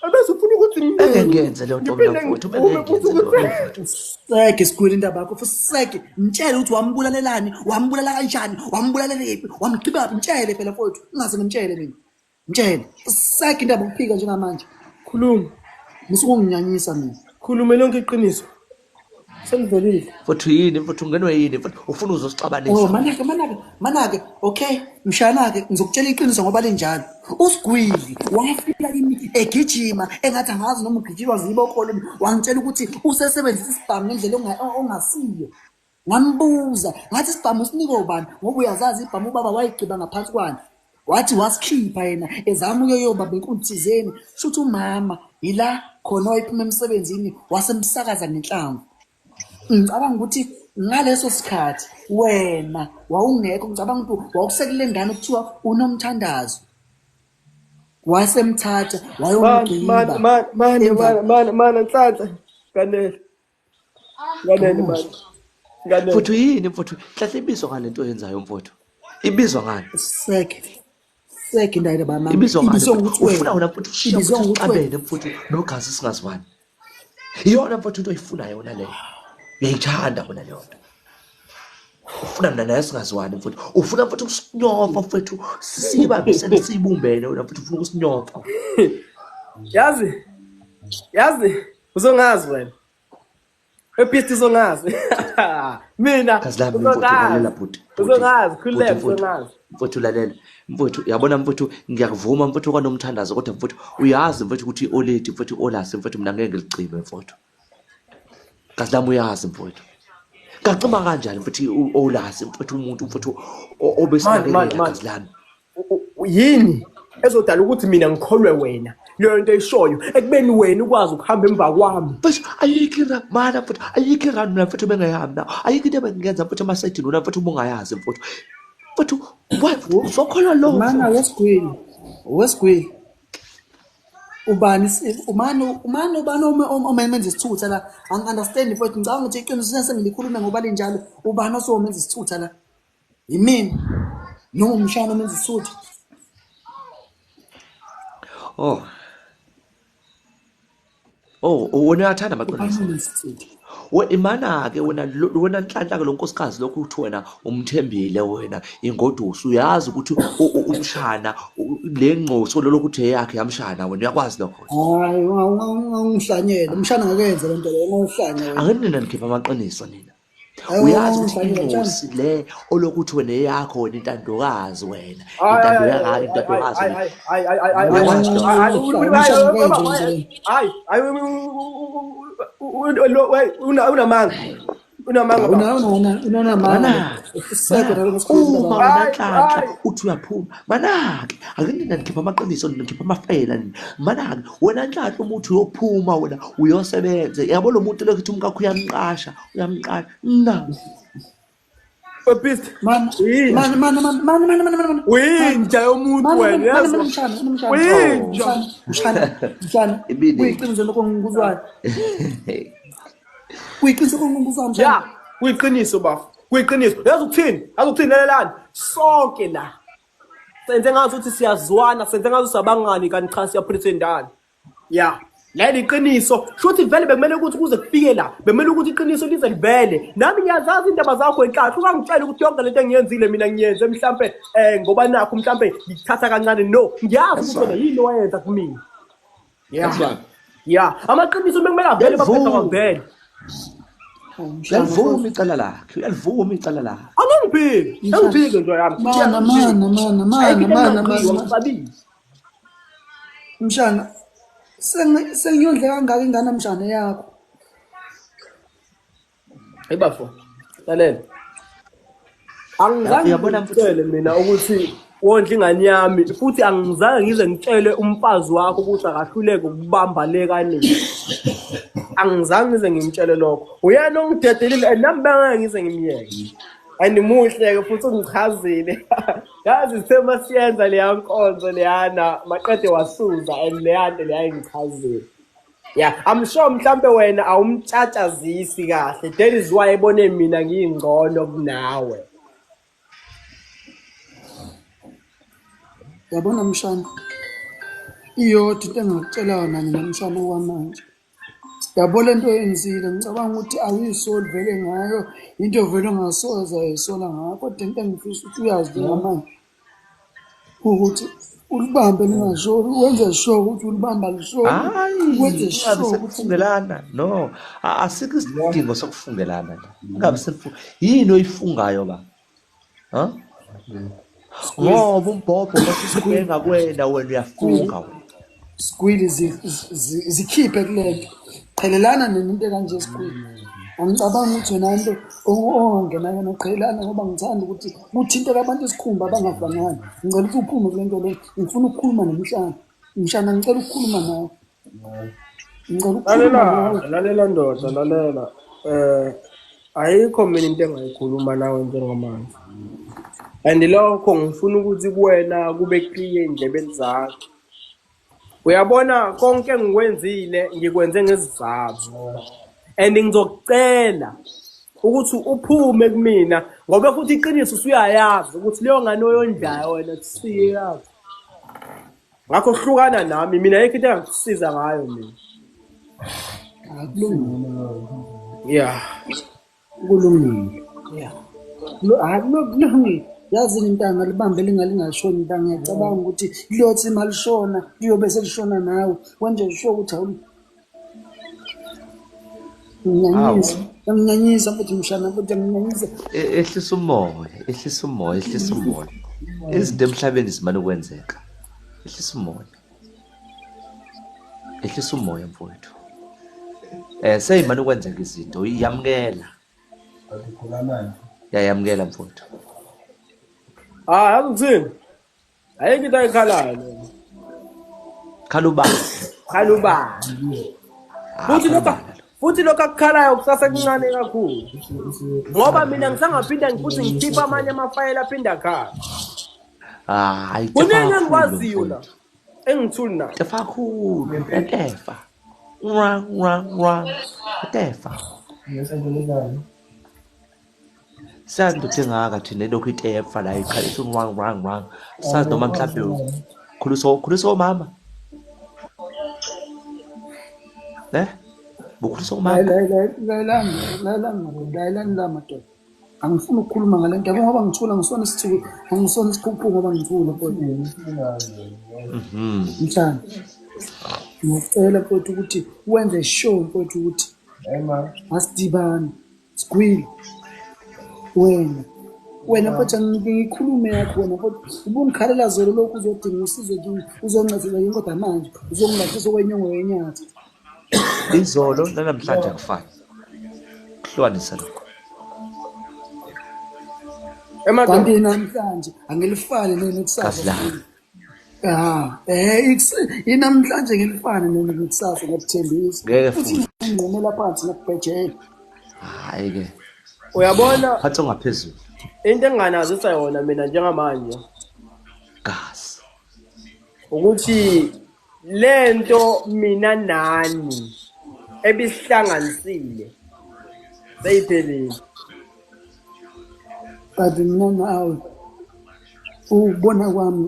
A: Abese ufuna ukuthi
C: ngenze leyo nto mina mfowethu bengenze.
B: Seke sikhulile indaba yakho seke mtshele ukuthi wambulalelani wambulala kanjani wambulalalephi wamgcibaphi mtshele phela mfowethu ungaze ngimtshele mina mtshele seke indaba ukuphika njengamanje
A: khuluma
B: musukunginyanyisa mina
A: khuluma lonke iqiniso sengivelile
C: Mfowethu yini mfowethu ungenwe yini mfowethu ufuna uzosixabanisa
B: manake okay mshanake ngizokutshela iqiniso ngoba linjalo usigwili wafika kimi egijima engathi angazi noma ugijilwa zibokholweni wangitshela ukuthi usesebenzisa isibhamu ngendlela ongasiyo ngambuza ngathi isibhamu usinike ubani ngoba uyazazi ibhamu ubaba wayigciba ngaphansi kwani wathi wasikhipha yena ezama uyobaba inkunthizeni shuthi umama ila khona wayiphuma emsebenzini wasemsakaza nenhlangu ngicabanga ukuthi ngaleso sikhathi wena wawungekho ngicabanga ukuthi wawusekele ngane kuthiwa unomthandazo wasemthatha wayomgciba
A: mana nhlanhla nganele manje
C: mfowethu yini mfowethu hlahle ibizwa ngale nto yenzayo mfowethu ibizwa ngani
B: seke indaba bama
C: ibizwa ngani ufuna wena mfowethu ushiya ukuthi uqabele mfowethu nogazi singazwani iyona mfowethu into oyifuna yona leyo uyayithanda wena leyo nto ufuna mina naye singazwani mfowethu ufuna mfowethu ukusinyofa mfowethu sibambisene siyibumbene wena mfowethu ufuna ukusinyofa
A: yazi uzongazi wena episti uzongazi mina uzongazi khuleka uzongazi
C: mfowethu lalela mfowethu yabona mfowethu ngiyakuvuma mfowethu kwanomthandazo kodwa mfowethu uyazi mfowethu ukuthi oleti mfowethu olasi mfowethu mina ngeke ngilichime mfowethu kasilami uyazi mfowethu ngacima kanjani mfowethu olasi mfowethu umuntu mfowethu obesinakekela kasilami
A: yini ezodala ukuthi mina ngikholwe wena leyo nto eyishoyo ekubeni wena ukwazi ukuhamba emva kwami
C: bese ayikira mana mfowethu ayikira mina mfowethu bengayazi na ayikho into bengenza mfowethu amasayidini wena mfowethu ubungayazi mfowethu mfowethu uzokholwa lo
B: mana wesigwili ubani omenza isithutha la angi-understand mfowethu ngicabanga ukuthi iqiniso sengilikhulume ngoba linjalo ubani osomenza isithutha la yimina noma umshana omenza isithutha
C: wena uyathanda amaqiniso imana-ke wena nhlanhla-ke lo nkosikazi lokhu uthi wena umthembile wena ingoduso uyazi ukuthi umshana le ngcoso lolokuthi eyakhe yamshana wena uyakwazi lokho
B: hayi ungihlanyele umshana ngakenze lento leyo ngohlanya wena
C: angenina nikhipha amaqiniso nina uyazi ukuthi ingosi le olokuthi wena yakho wena intandokazi wena intando yakho intandokazi
A: unamanga
C: unanhlanhla uthi uyaphuma manake akunina nikhipha amaqiniso nikhipha amafela manake wena nhlanhla umuntu uyophuma wena uyosebenza yabo lo muntu lokuthi umkakho uyamqasha na
A: Beast man winja yomuntu wena yazi winja
B: mshana uyiqiniso lokho ngikuzwayo uyiqiniso lokho ngikuzwayo mshana
A: ya uyiqiniso bafu uyiqiniso yazi ukuthini lelelani sonke la senze ngathi uthi siyazwana senze ngathi usabangani kanti cha siyapretendana ya leli iqiniso shothi vele bekumele ukuthi kuze kufike la bekumele ukuthi iqiniso lize livele nami ngiyazazi indaba zakho enkahle ungangitshela ukuthi yonke lento engiyenzile mina ngiyenze mhlambe ngoba nakho mhlambe ngithatha kancane no ngiyazi ukuthi yini oyenza kumina ya amaqiniso bekumele avele baphetha kwavele
C: uyalivuma icala lakhe
A: angiphike nje yami
B: mana mshana sengiyondle kangaka ingane mshana yakho
A: ayibafo lalela angizange ngitshele mina ukuthi wondla ingane yami futhi angizange ngize ngitshele umfazi wakho ukuthi akahluleke ukubamba le kanini angizange ngize ngimtshele lokho uyena ongidedelile nami bengeke ngize ngimyeke andimuhle-ke futhi ungichazile yazi sithema siyenza leya nkonzo leyana maqede wasuza and leyanto leyangichazile ya I'm sure mhlambe wena awumtshatshazisi kahle that is why ebone mina ngiyingcono kunawe
B: yabona mshana iyodwa into engakutshela yona mina mshana kwamanje yabo lento yenzile ngicabanga ukuthi ayisoli vele ngayo into vele ongasoza ayisola ngayo kodwa into engifisa ukuthi uyazi ngamanje ukuthi ulibambe lingashori wenze sure ukuthi ulibamba lishori wenze sure
C: ukufungelana no asikho isidingo sokufungelana ngabe yini oyifungayo ba ngoba umbhobho masisibenga kwena wena uyafunga wena
B: squeal zikhiphe kulento qhelelana nento kanje squeal angicabanga ukuthi wena into ongena yona qhelelana ngoba ngithanda ukuthi kuthinte abantu isikhumba abangavangani ngicela ukuthi uphume kule nto le ngifuna ukukhuluma nomshana ngicela ukukhuluma nawe
A: lalela ndoda lalela ayikho mina into engayikhuluma nawe njengamanje and lokho ngifuna ukuthi kuwena kube clear endlebeni zakho uyabona konke engikwenzile ngikwenze ngesizathu and ngizokucela ukuthi uphume kumina ngoba futhi iqiniso usuyayazi ukuthi leyo ngane oyondlayo wena kusiyazi ngakho hlukana nami mina ayikho into engikusiza ngayo mina yeah
B: kulungile akulungile yazi intanga libambe lingashoni intanga ngiyacabanga ukuthi liyothi malishona liyobe selishona nawe wenze sure ukuthi ngiyanyisa futhi mshana futhi ngiyanyisa
C: ehlisa umoya izinto emhlabeni zimane ukwenzeka ehlisa umoya mfowethu seyimane ukwenzeka izinto iyamukela yayamukela mfowethu
A: akuthini ayikho into ayikhalayo lena
C: khaluba
A: futhi lokho akukhalayo kusasa kuncane kakhulu ngoba mina ngisangaphinda futhi ngikhipha amanye amafayela aphinda akhala kuningi engikwaziyo la engithuli na
C: tefa kakhulu etefa etefa sazi ukuthi ngaka thina lokhu itefa la iqalisa rang sazi noma mhlawumbe khuluso mama bukhuluso mama
B: la madoda angifuni ukukhuluma ngale nto ngoba ngithula ngisona isithuko angisona isikhuphu ngoba ngithula kodwa mhlawumbe ngicela futhi ukuthi wenze sure futhi ukuthi asidibani squeal wena mfethu ngikhulume yakho wena mfethu ubungikhalela zolo lokhu uzodinga usizo kimi uzonqathela yini kodwa manje uzongilahlisa okwenyongo yenyathi
C: izolo namhlanje akufani kuhlukanisa lokho
B: kanti namhlanje angilifani nekusasa inamhlanje ngilifani nekusasa ngokuthembisa
C: ngeke futhi
B: ngqomela phansi ngokubhejela
C: hayi ke
A: uyabona
C: phatha ngaphezulu
A: into enginganazisa yona mina njengamanje
C: gas
A: ukuthi lento mina nani ebisihlanganisile seyiphelile
B: kanti mina nawe ubona kwami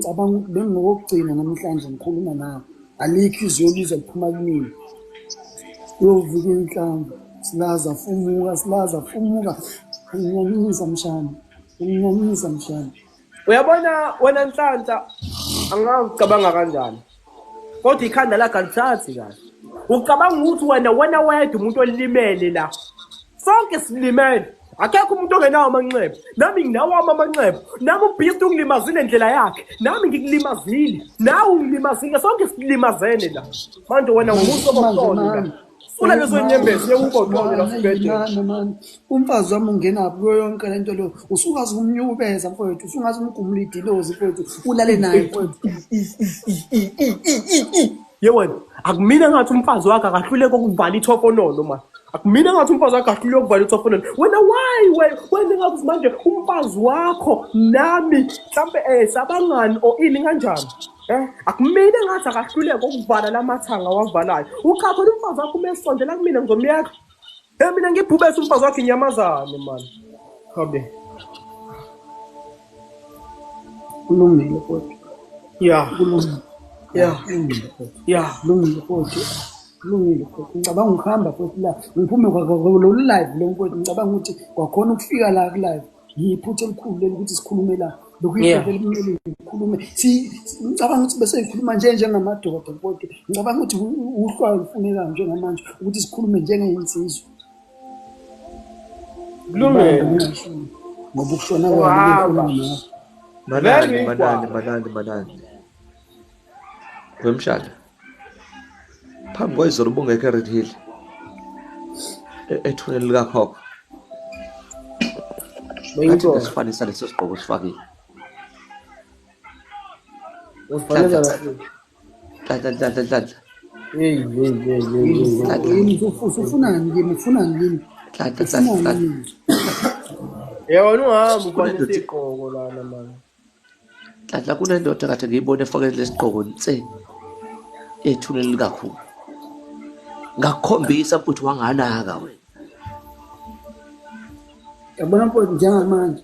B: bengokugcina namhlanje ngikhuluma nawe alikho iziyolizwa liphuma kumina uyovika inhlamba silaza fumuka ngiyanyisa mshana
A: uyabona wena Nhlanhla angangicabanga kanjani kodwa ikhanda lakhe alithathi kahle ucabanga ukuthi wena wedwa umuntu olimele la sonke silimele akekho umuntu ongenawo amanxeba nami nginawo amanxeba nami uBeast ungilimazile ndlela yakhe nami ngikulimazile nawe ungilimazile sonke silimazene la manje wena umuntu oboqolo la ula lezo nyembezi yekuboqolo la sibedela
B: umfazi wami ungenaphi kuyo yonke lento lo usukazi umnyubeza mfowethu usungazi umgumula idilozi mfowethu ulale naye mfowethu
A: yewena akumina ngathi umfazi wakhe akahluleka ukuvala ithofonono manje akumina ngathi umfazi wakhe akahluleka ukuvala ithofonono wena wena ngathi manje umfazi wakho nami mhlambe sabangani o ini kanjani akumina ngathi akahluleka ukuvala lamathanga wavalayo ukhapha umfazi wakho umesondela kumina ngizomyeka mina ngibhubesa umfazi wakhe inyamazane manje habe
B: kulungile kodwa kulungile kulungile kodwa ngicabanga ukuhamba futhi la ngiphume kwalo live lo mfowethu ngicabanga ukuthi kwakhona ukufika la ku live yiphuthe elikhulu leli ukuthi sikhulume la lokuyifike kumele sikhulume ngicabanga ukuthi bese sikhuluma njengamadoda mfowethu ngicabanga ukuthi uhlwayo lufuneka njengamanje ukuthi sikhulume njengeyinsizwa
A: kulungile
B: ngoba ukushona kwami
C: manani wemshado phambi kwayizolo ubungekho eRed Hill ethuneni likakhokho
A: beyinto
C: sifanisa leso sigqoko sifakile
A: usifanele
C: Nhlanhla
B: ufunani kimi
A: yewona uhamba ufanele isigqoko lana manje
C: Nhlanhla kunendoda kade ngiyibone efakele lesigqoko nse ethuneni likakhulu ngakukhombisa futhi wanganaka wena
B: yabona mfowethu njengamanje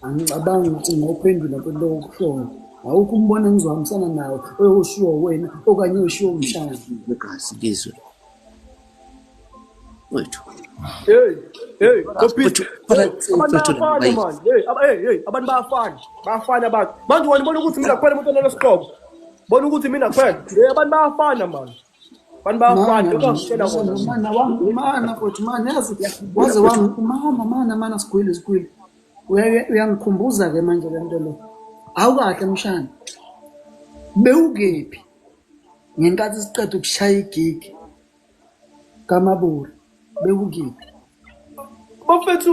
B: angicabangi ukuthi ngophendula kwento okuhlolo awukho umbona ngizohambisana nawe oyoshiwo wena okanye oyoshiwo umshana
C: ngigasi ngizwe wethu
A: abantu bayafana abantu manje wena bona ukuthi mina kuphela umuntu onesigqoko bona ukuthi mina kuphela abantu bayafana manje abantu bayafana lokho
B: mana futhi mana yazi waze mana sigwile uyangikhumbuza ke manje lento lo awukahle mshana bewukephi ngenkathi siqeda ukushaya igigi kaMabura bewukephi
A: bafethu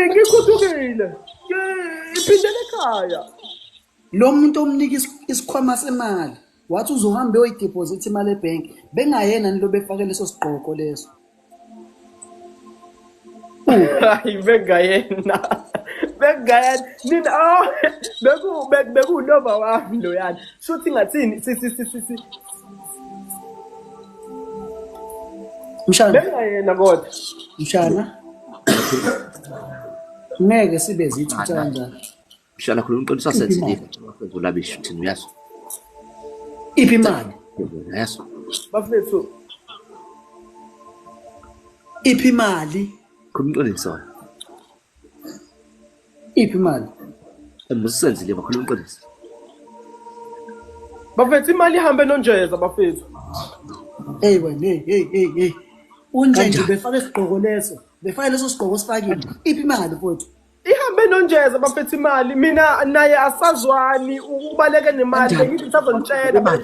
A: ngikhuthukile iphindele ekhaya
B: lo muntu omnika isikhwama semali wathi uzohamba uyoyideposit imali ebank bengayena nilo befake leso sigqoko leso
A: hayi bengayena nina bekunova wami lo yani shothi ngathini
B: mshana
A: bengayena kodwa
B: mshana ngeke sibe zithutha kanjani
C: mshana khuluma uqinisa sensitive uzolabisha thina uyazi
B: iphi imali
C: yaso
A: bafethu
B: iphi imali
C: khuluma uqinisa
B: iphi imali
C: emsenzile bakhuluma uqinisa
A: bafethu imali ihambe nonjeza bafethu
B: hey wena hey unjenje befake isigqoko leso befake leso sigqoko sifakile iphi imali mfowethu
A: ihambe nonjeza bafethu imali mina naye asazwani ubaleke nemali bengithi ngisazontshela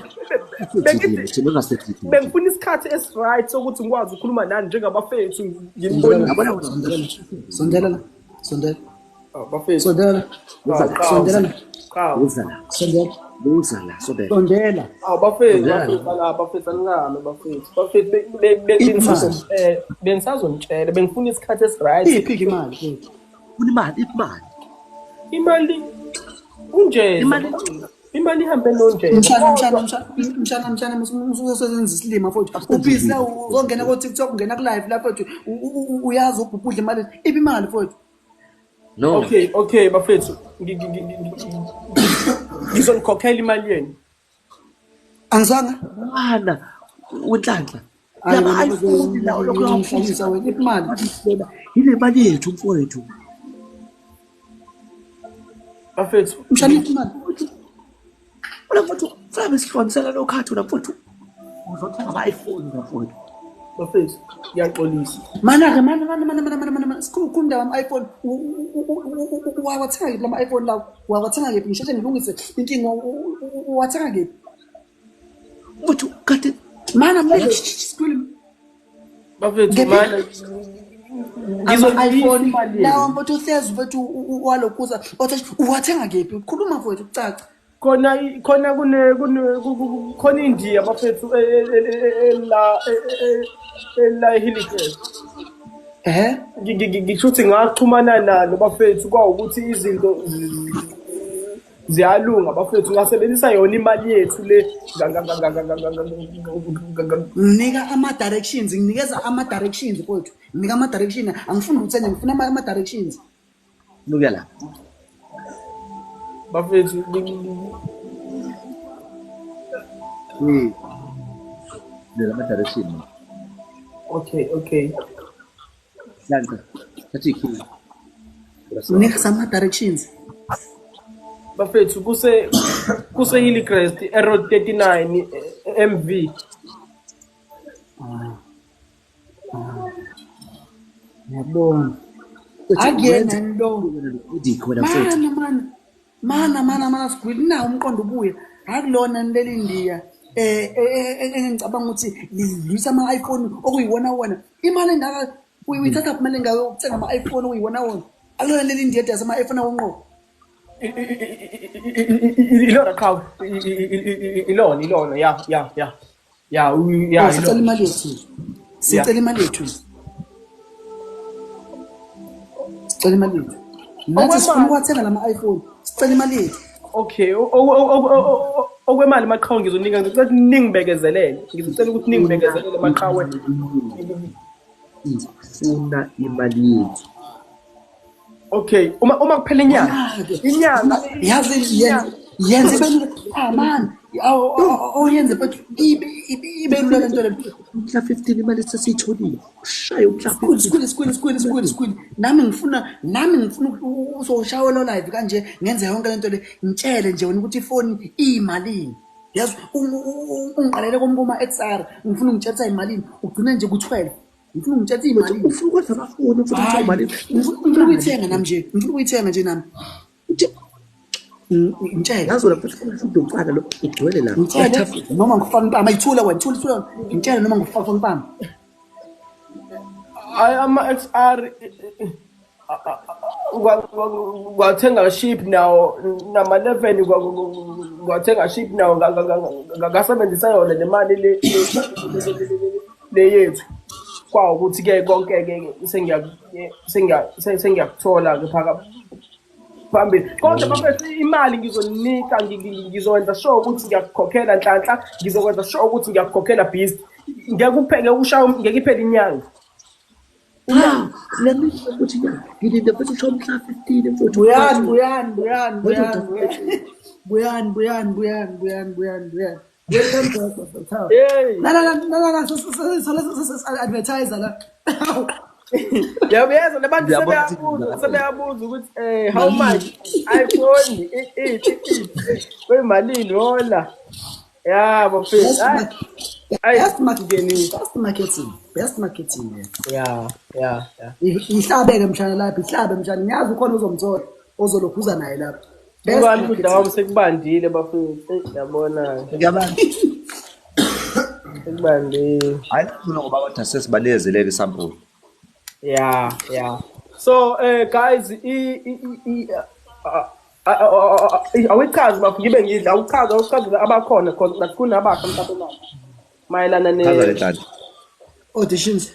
A: bengifuna isikhathi esiright sokuthi ngikwazi ukukhuluma nani njengabafethu ngimbonile
B: sondela
A: bafethu
B: sondela sondela
A: bafethu angame bafethu bengisazontshela bengifuna isikhathi esiright
B: iphi imali mfowethu
A: imali unjeza imali ihambe nonjeza
B: mshana ususebenza isilima mfowethu ubhizi la uzongena ko TikTok ungena ku live lapho mfowethu uyazi ubhubhudla imali iphi imali mfowethu
C: No.
A: Okay bafethu ngizonikhokhela imali yenu
B: angizanga
C: Mwana unhlanhla.
B: iPhone la lokho wena iphi imali
C: Ile mali yethu mfowethu.
A: bafethu
B: mshana iphi imali
C: Wala mfowethu, mhlawumbe sihlonsela lokhathi una mfowethu. Uzothenga ama-iPhone mfowethu.
A: bafethu ngiyaxolisa
B: mana sikhulunda wami iPhone wawathenga ngiphi lama iPhone lawo wawathenga ngiphi ngisheshe ngilungise inkinga wathenga ngiphi
C: Mfowethu kade
B: mana sikhuluma
A: bafethu mana
B: iPhone lawo mfowethu uhlezi mfowethu walokhuza othi uwathenga ngiphi khuluma mfowethu kucaca
A: khona khona India bafethu la Hillicrest ngishuthi ngaxhumana nalo bafethu kwawukuthi izinto ziyalunga bafethu ngasebenzisa yona imali yethu le
B: nginika nginikeza ama-directions mfowethu nginika ama-direction angifuni ukuthenge ngifuna ama-directions
C: Luka la.
A: bafethu
C: Nela ma-direction.
A: okay
C: Hlanhla. Thathi ikhulu.
B: nginika ama-directions
A: bafethu kuse Hillicrest Road 39 MV
B: ngiyabona akuyena lo
C: Udikho wena mfowethu.
B: mana sigwili nawo umqondo ubuye akulona leli India engicabanga ukuthi lidlisa ama-iPhone okuyiwona wona imali engaka uyithatha kuphi imali engayo ukuthenga ama-iPhone okuyiwona wona akulona leli India edayisa ama-iPhone awonqo
A: ilona qhawe ilona ya
B: sicela imali yethu sicela imali yethu nathi sifuna ukwathenga lama-iPhone sicela imali yethu
A: okay okwemali maqhawe ngizonika ngicela ningibekezelele ngizocela ukuthi ningibekezelele maqhawe
C: Funa imali yethu.
A: okay uma kuphela inyanga
B: yenze belula man oyenze but ibelula lento le
C: Mhla 15 imali sesiyitholile. Ushaye umhla
B: skwili nami ngifuna uzoshaya lo live kanje ngenze yonke lento le ngitshele nje wena ukuthi ifoni iyimalini yazi ungiqalele kuma XR ngifuna ngitshetha imalini ugcine nje ku12 ngifuna ngitshetha imalini
C: ufuna ukwenza amafoni mfowethu imali.
B: ngifuna ukuyithenga nje nami ngitshela
C: Yazi la mfowethu ufuna ukudocana lo ugcwele la.
B: noma ngifaka impama ayithula wena thula ngitshela noma ngifaka impama
A: ama-XR wathenga ship nawo nama-11 wathenga ship nawo ngasebenzisa yona nemali le yethu kwawukuthi-ke konke-ke sengiyakuthola-ke phambili kodwa bafethu imali ngizonika ngizokwenza sure ukuthi ngiyakukhokhela nhlanhla ngizokwenza sure ukuthi ngiyakukhokhela beast ngeke iphele inyanga
C: Lami ukuthi ngilinde futhi usho mhla 15 mfowethu.
B: Buyani. No, advertiser la.
A: Yabuyeza nabantu sebeyabuza ukuthi how much iPhone kwemalini hola. Yeah, bafethu.
B: That's marketing. best marketing le.
A: Yeah.
B: Ihlabe-ke mshana lapha, ihlabe mshana. Ngiyazi ukhona ozomthola, ozolokhuza naye lapha. Best
A: Ngibani
B: marketing.
A: udawami sekubandile bafethu. Yabona.
B: Ngiyabona.
A: Sekubandile.
C: Hayi ngifuna ngoba kodwa sesibanezelele sample.
A: Yeah. So, guys, awuchazi bafo ngibe ngidla awuchazi abakhona because nakufuna abasha mhlawumbe manje. Mayelana
C: Chaza le tata.
B: Auditions.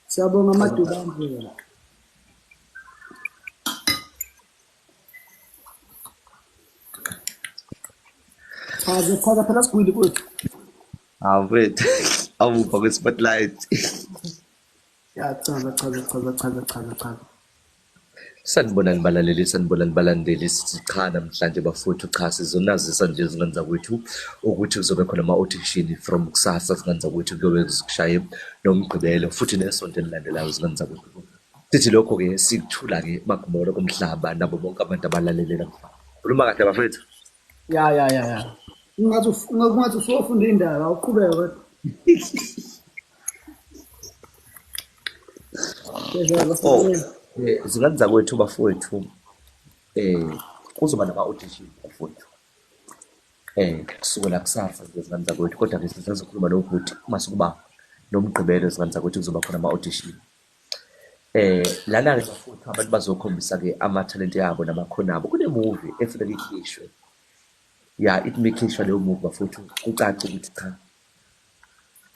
B: Siyabonga amadubandlela. Chaza phela sigwili kwethu.
C: Wait. Awubha kwi-spotlight.
B: Ya chaza.
C: Sanibonani balandeli sithi cha namhlanje bafowethu cha sizonazisa nje izinganza kwethu ukuthi kuzobe khona ama-audition from kusasa izinganza kwethu kuyobe kushaye nomgqibelo futhi nesonto elilandelayo izinganza kwethu. Sithi lokho-ke sikuthula-ke magumolo komhlaba nabo bonke abantu abalalelela mhlaba. Khuluma kahle bafowethu.
A: Ya.
B: Ungathi usufunda indaba awuqhubeke kodwa.
C: Izinganza kwethu bafowethu kuzoba nama-audition bafowethu. Kusukela kusasa izinganza kwethu kodwa-ke sisazokhuluma nokuthi uma sekuba nomgqibelo izinganza kwethu kuzoba khona ama-audition. Lana-ke bafowethu abantu bazokhombisa-ke amathalente yabo namakhono abo. Kune-movie efuneka ikhishwe. It may ikhishwa leyo movie bafowethu kucace ukuthi cha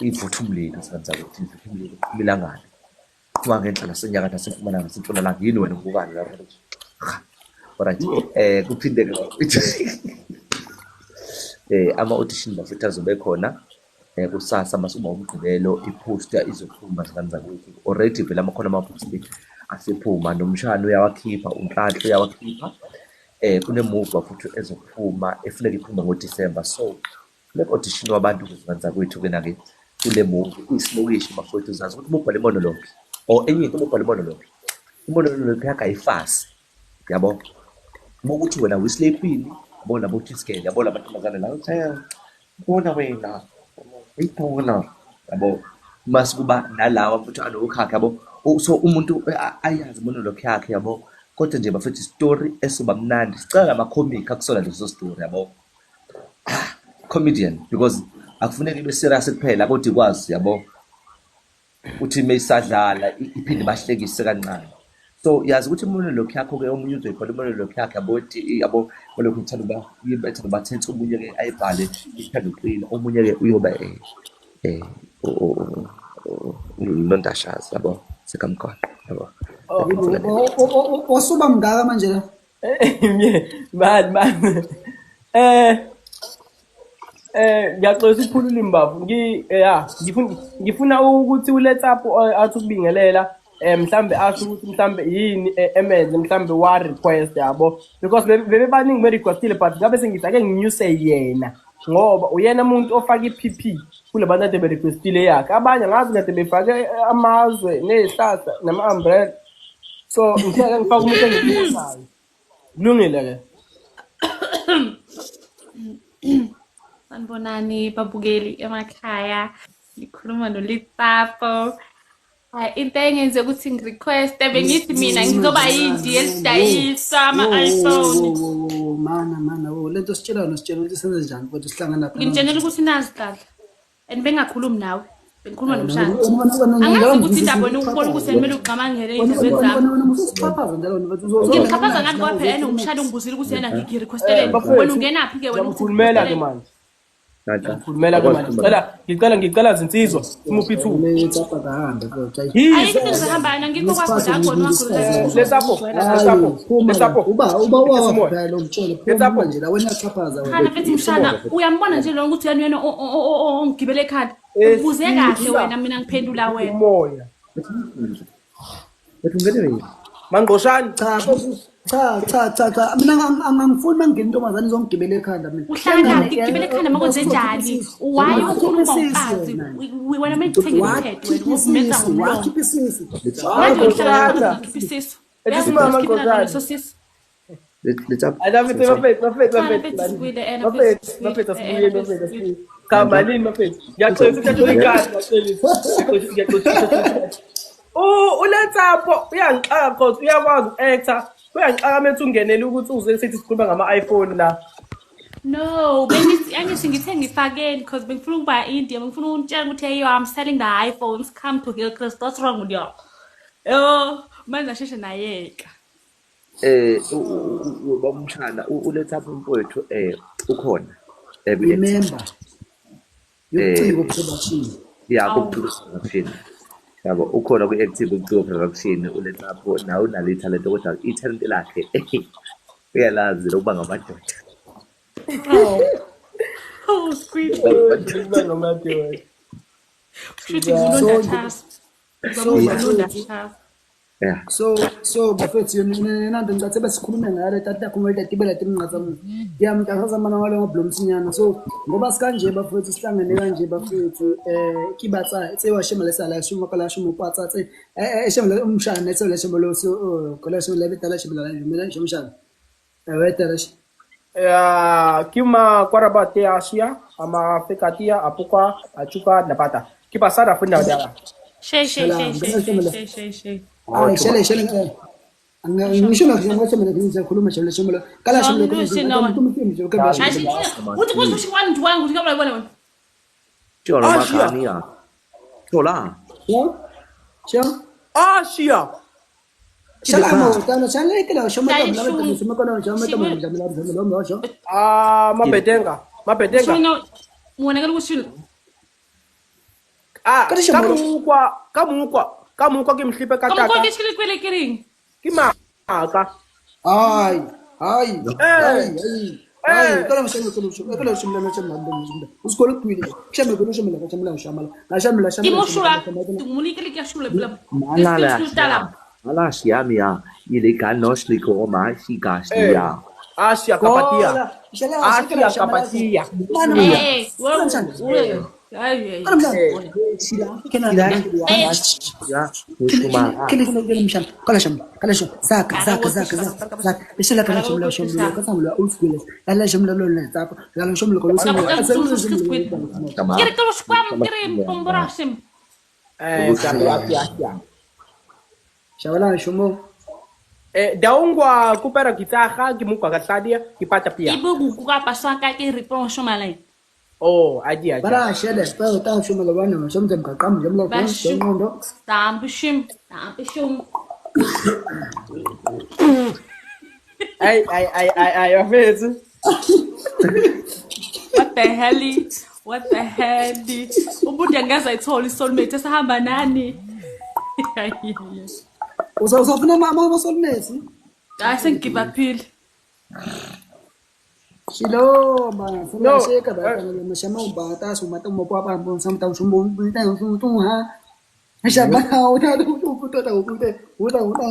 C: ivutha umlilo izinganza kwethu ivutha umlilo umilangane. Uma ngenhla senyakatha sempumalanga sentshonalanga yini wena ngubani lapha nje. Alright. Kuphinde ama-audition bafethu azobe khona kusasa masuba umgqibelo iposter izophuma izinganza kwethu. Already vele amakhono ama-poster asephuma nomshana uyawakhipha unhlanhla uyawakhipha. Kune-movie bafethu ezophuma efuneka iphuma ngoDisemba. So le audition wabantu izinganza kwethu-ke na-ke kule movie isilokishi bafethu uzazi ukuthi ububhale monologue or enye into ububhale monologue. Imonologue yakho ayifasi. Yabo. Ukuthi wena wislepini bona bokuthi scale yabo labantomazana la uthaya bona wena uyibona yabo masikuba nalawa futhi anokhakhe yabo. So umuntu ayazi monologue yakhe yabo kodwa nje bafethu story esuba mnandi sicela ama-comic akusona leso story yabo. Comedian because akufuneki ibe serious kuphela kodwa ikwazi yabo uthi meyisadlala iphinde bahlekise kancane. So yazi ukuthi monologue yakho-ke omunye uzoyibhala monologue yakhe yabo monologue ithanda bathense omunye-ke ayibhale ithanda uqina omunye-ke uyobe nondashazi yabo sekamkhona yabo.
B: Wasuba mngaka manje la?
A: Man. Ngiyaxolisa ukukhulula imbavu. Ngifuna ukuthi ulethe up athi ukubingelela mhlambe asho ukuthi mhlambe yini emenze mhlambe wa request yabo because bebaningi be requestile but ngabe sengithi ake nginyuse yena ngoba uyena umuntu ofaka iPP kule bantu ade be requestile yakhe. Abanye ngazi ngade befake amazwe nezihlahla nama-umbrella. So ngifaka umuntu engikusayo. Kulungile ke.
E: Sanibonani babukeli emakhaya. Ngikhuluma noLitsapo. Into engenze ukuthi ngi-request bengithi mina ngizoba yindi elidayisa ama-iPhone.
B: Mana lento sitshela ukuthi senze njani kodwa sihlangana lapha.
E: Ngimtshenela ukuthi nazi qala. And bengakhulumi nawe. Bengikhuluma nomshana. Angazi ukuthi indaba wena ukubona ukuthi kumele ugqamangele izindaba zami. Ngimxhaphaza ngani ngoba phela yena umshana ungibuzile ukuthi yena ngi-requesteleni. Wena ungenaphi ke wena
A: Ukhulumela ke manje. Ukhulumela ke manje. Ngicela zinsizwa simuphi ithuba.
E: Ayikho ngizahamba yena ngikho kwakho la khona wakho.
A: Letsapo.
B: Uba phela umtshele phela nje la wena xhaphaza wena.
E: Khana bethi mshana uyambona nje lo ukuthi yena ongigibele ekhanda. Ubuze kahle wena mina ngiphendula wena.
A: Umoya.
C: Bethungene
A: Mangqoshani
B: cha mina angangifuni mangena intombazane izongigibela ekhanda mina.
E: Uhlala kahle ngigibele ekhanda makwenze njani? Why ukhuluma ngomfazi? Wena mengithenge iPad wena umenza ngomlomo.
B: Wakhipha isisi.
E: Isisu.
A: Esimama Mangqoshani.
E: Sosisi.
C: Let's up.
A: I love it. Bafethu. Cha malini mafethu. Ngiyaxolisa uthathe ikati ngaxolisa. Ngiyaxolisa. Ulethapho uyangixaka cause uyakwazi uku-actor. Uyangixaka methi ungenele ukuthi uze sithi sikhuluma ngama-iPhone la.
E: No, angithi ngithe ngifakeni because bengifuna ukuba India, bengifuna ukutshela ukuthi hey, I'm selling the iPhones, come to Hillcrest. What's wrong with you? Manje asheshe nayeka.
C: Bamshana uLethapho mfowethu ukhona.
B: Remember. Yokuciko production.
C: Yeah, production. Yabo ukhona ku-active production uLethapho nawe unalo ithalente kodwa ithalente lakhe uyalazi lokuba ngamadoda.
E: Oh, sweet.
B: So bafethu yena ngicathe besikhulume ngayo tata kumele tibela timnqatsamu ngiyamthatha mana ngalo ngoblomsinyana so ngoba sikanje bafethu sihlangene kanje bafethu kibatsa etsewa shema lesala shuma kala shuma patsa tse shema umshana etsewa shema lo so kala shema le betala shema la mina shemshana wetara
A: Ya kima kwarabate Asia ama fekatia apuka achuka napata. Kipa sara funda dala.
E: Shay.
B: Ay, shele. Ngisho la ngishoma ngizwe khuluma shele kala shele kumthimbi ke basho.
E: Uthi kuthi kwani ndwangu ukuthi kabla yibona wena.
C: Jola makania. Jola.
B: Sho?
A: Asia.
B: Shalamo, tano chale kila shoma tabla shoma kono shoma tabla sho.
A: Mabedenga.
E: Shino muonekana ukuthi
A: kamukwa kimhlipe katata.
E: Kamukwa kishile kwele kiring.
A: Kimaka.
B: Ay. Kala shoma uskolo kwile. Shema kono shoma la shoma shamala. La shoma
E: Timoshula, tumulikele kashule bla.
C: Alas ya ilegal nosliko ma sigastia.
A: Asia kapatia.
C: Sila
B: kala shom zaka bisela kala shom la shom la kasam old school la shom la le tap la shom la ko
E: Kire kalo spam kire pomborasim.
B: Shawala shomo
A: daungwa kupera kitaha kimukwa katsadia kipata pia.
E: Ibu kuka pasaka ke ripon shomalai.
A: Oh, aji.
B: Bara shede pa ta shoma la bana shom tem ka kam jam la ko ngondo.
E: Tambishim.
A: Ay, afezu.
E: What the hell? Ubude angaza ithola isoulmate esahamba nani?
B: Usafuna mama soulmate?
E: Sengigive up.
B: Shilo ba funa sheka ba mashama ubata sumata mopapa mbon samta shumbo mbita shumtu ha. Shaba uta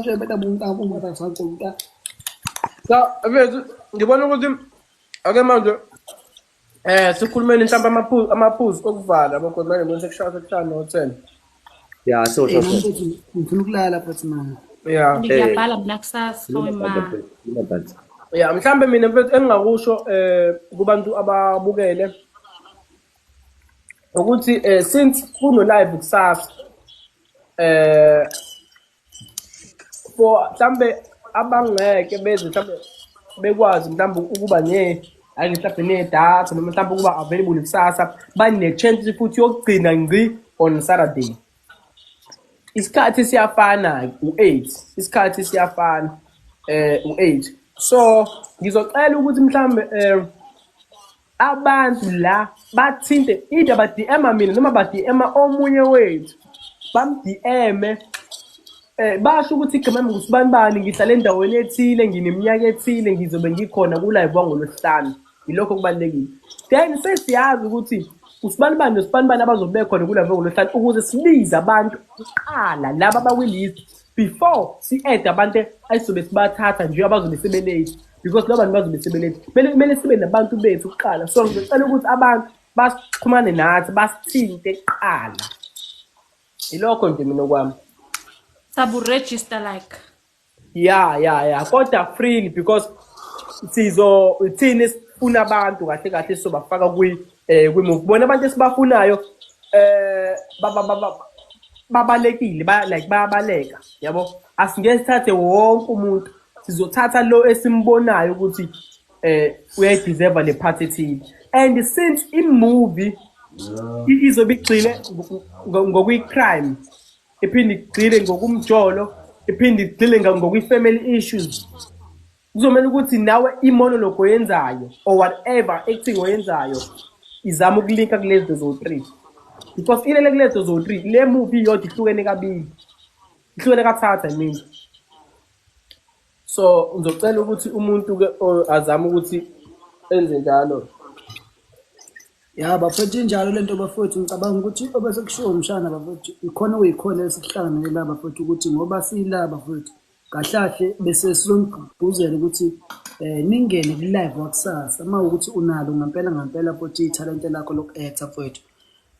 B: sheba bunta mbata sankuta.
A: So, afezu ngibona ukuthi ake manje sikhulumeni mhlawumbe amaphuzu okuvala because manje ngizwe kushaya no 10.
C: Yeah, so.
B: Ngifuna ukulala futhi mama.
A: Yeah.
E: Ngiyabhala blacksas kawema.
A: Yeah, mhlawumbe mina mfethu engingakusho kubantu ababukele ukuthi since kuno live kusasa for mhlawumbe abangeke beze mhlawumbe bekwazi mhlawumbe ukuba mhlawumbe nedatha noma mhlawumbe ukuba available kusasa bane-chance futhi yokugcina ngci on Saturday. Isikhathi siyafana u8 isikhathi siyafana u8 so ngizocela ukuthi mhlawumbe abantu la bathinte either ba DM mina noma ba DM omunye wethu bam-DM basho ukuthi igama ngusibani ngihlala endaweni ethile ngineminyaka ethile ngizobe ngikhona ku live wangolosihlanu ilokho kubalekile then sesiyazi ukuthi usibani nosibani abazobe khona ku live wangolosihlanu ukuze sibize abantu uqala laba abawilist before si-add abantu ayisobe sibathatha nje abazobe sebelate because laba bantu bazobe sebelate kumele sibe nabantu bethu uqala so ngicela ukuthi abantu basixhumane nathi basithinte kuqala ilokho nje mina kwami.
E: Sabu register like.
A: Yeah. Kodwa freely because thini sifuna abantu kahle sobafaka kwi-movie. Bona abantu esibafunayo babalekile, bayabaleka, yabo. Asingeke sithathe wonke umuntu, sizothatha lo esimbonayo ukuthi uyayideserve le part ethile. And since i-movie izobe igxile ngokwi-crime, iphinde igxile ngokumjolo, iphinde igxile ngokwi-family issues, kuzomela ukuthi nawe i-monologue oyenzayo or whatever acting oyenzayo izama ukulinka kulezi zo-3, because ilele kulezo zo-3 le movie yodwa ihlukene kabili, ihlukene kathathu, I mean. So ngizocela ukuthi umuntu-ke azame ukuthi enze njalo.
B: Ya bafethu injalo lento bafethu, ngicabanga ukuthi obese kushiwo umshana bafethu ikhona oyikhona esihlanganele la bafethu ukuthi ngoba sila bafethu kahlahle bese silomgqugquzela ukuthi ningene ku-live wakusasa uma ukuthi unalo ngempela futhi ithalente lakho loku-actor mfethu.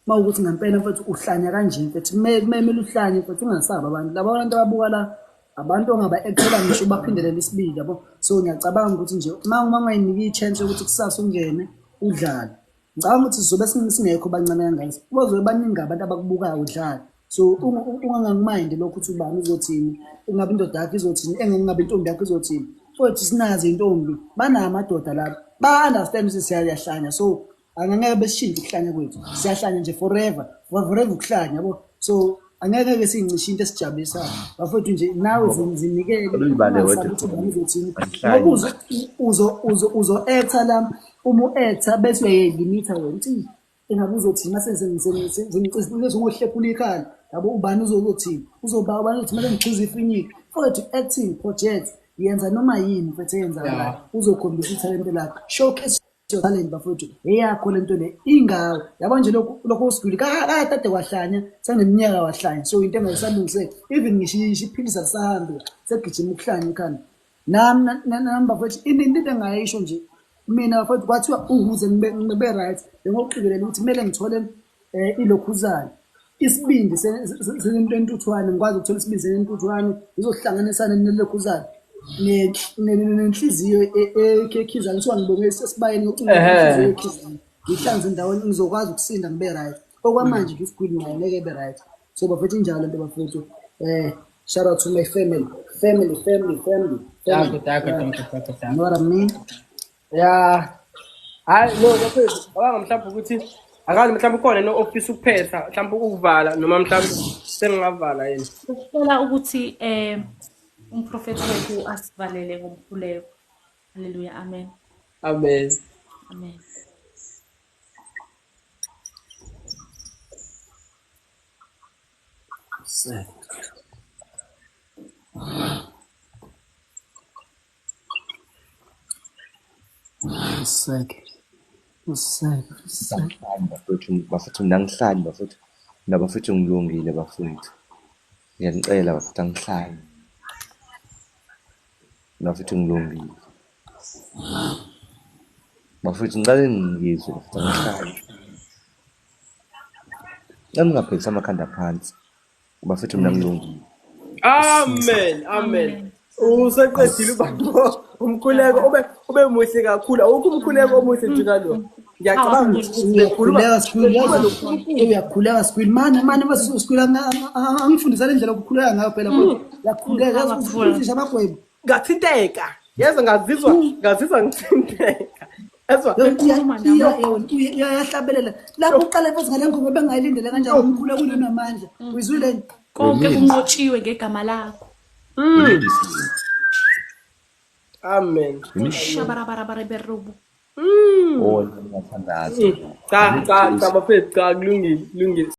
B: Uma ukuthi ngempela mfethu uhlanya kanje mfethu, kumele uhlanye mfethu, ungasaba abantu laba bantu ababuka la abantu ongaba-actela ngisho baphindelela isibili yabo. So ngiyacabanga ukuthi nje uma ungayinika i-chance yokuthi kusasa ungene udlale, ngicabanga ukuthi sizobe singekho bancane kangaka, bazobe baningi abantu abakubukayo udlala. So ungangakumayindi lokhu ukuthi ubani uzothini, ungabe indoda yakho izothini, engabe intombi yakho izothini. Futhi sinazi intombi banamadoda lapha ba-understand ukuthi siyahlanya, so angeke besishintshe ukuhlanya kwethu, siyahlanya nje forever ukuhlanya yabo. So angeke sincishe into esijabulisayo bafethu nje nawe zinikele ukuthi ubani uzothini, ngoba uzo-actor la umu-actor bese uyayilimitha wena ukuthi engabe uzothini mase ngicisa ngohlephula ikhala yabo, ubani uzothini, uzoba ubani uzothi mase ngichuza ifinyika. Futhi acting project yenza noma yini mfethu eyenzayo, uzokhombisa ithalente lakho, showcase your talent bafethu, eyakho lento le ingawe yabo. Nje lokho usiguli kade wahlanya seneminyaka wahlanya, so into engayisalungiseki, even ngisho iphilisa lisahambe segijima ukuhlanya ikhanda nami bafethu. Into engayisho nje mina bafethu kwathiwa ukuze ngibe right bengokuqikelela ukuthi kumele ngithole ilokhuzana, isibindi senento entuthwane, ngikwazi ukuthola isibindi senentuthwane ngizohlanganisana nelokhuzana nenhliziyo ekhizayo, kuthiwa ngibonge sesibayeni ngocingo inhliziyo ekhizayo, ngihlanze ndawonye ngizokwazi ukusinda ngibe right. Okwamanje ngisigwili naye ngeke be right. So bafethu injalo lento bafethu. Shout out to my family.
A: Tako.
B: You know what I mean?
A: Yeah. Hayi no bafethu, abanga mhlawumbe ukuthi akazi mhlawumbe khona no-office ukuphetha mhlawumbe ukuvala noma mhlawumbe sengingavala yini.
E: Sicela ukuthi umprofeti wethu asivalele ngomkhuleko. Haleluya, amen.
A: Amen.
E: Amen.
C: Bafethu nangihlanye bafethu, nabafethu ngilungile bafethu, ngiyanicela bafethu angihlanye bafethu ngilungile bafethu, ngicela ngizwe bafethu angihlanye, ningaphelisa amakhanda phansi bafethu, mina ngilungile.
A: Amen. Useqedile ubaba umkhuleko ube muhle kakhulu, awukho umkhuleko omuhle njengalo. Ngiyacabanga
B: uyakhuleka skwili mane basiskwila angifundisa le ndlela ukukhuleka ngayo phela yakhuleka uzifundisha abagwebo
A: ngathinteka, yeza ngazizwa ngithinteka. Ezwa
B: yahlabelela lapho uqala futhi ngale ngoma bengayilindele kanjani umkhuleko unamandla, uyizwile
E: konke kunqotshiwe ngegama lakho.
A: Amen.
E: Shabarabara berubu.
C: Oh, ngiyathandaza.
A: Cha bafethu, cha kulungile.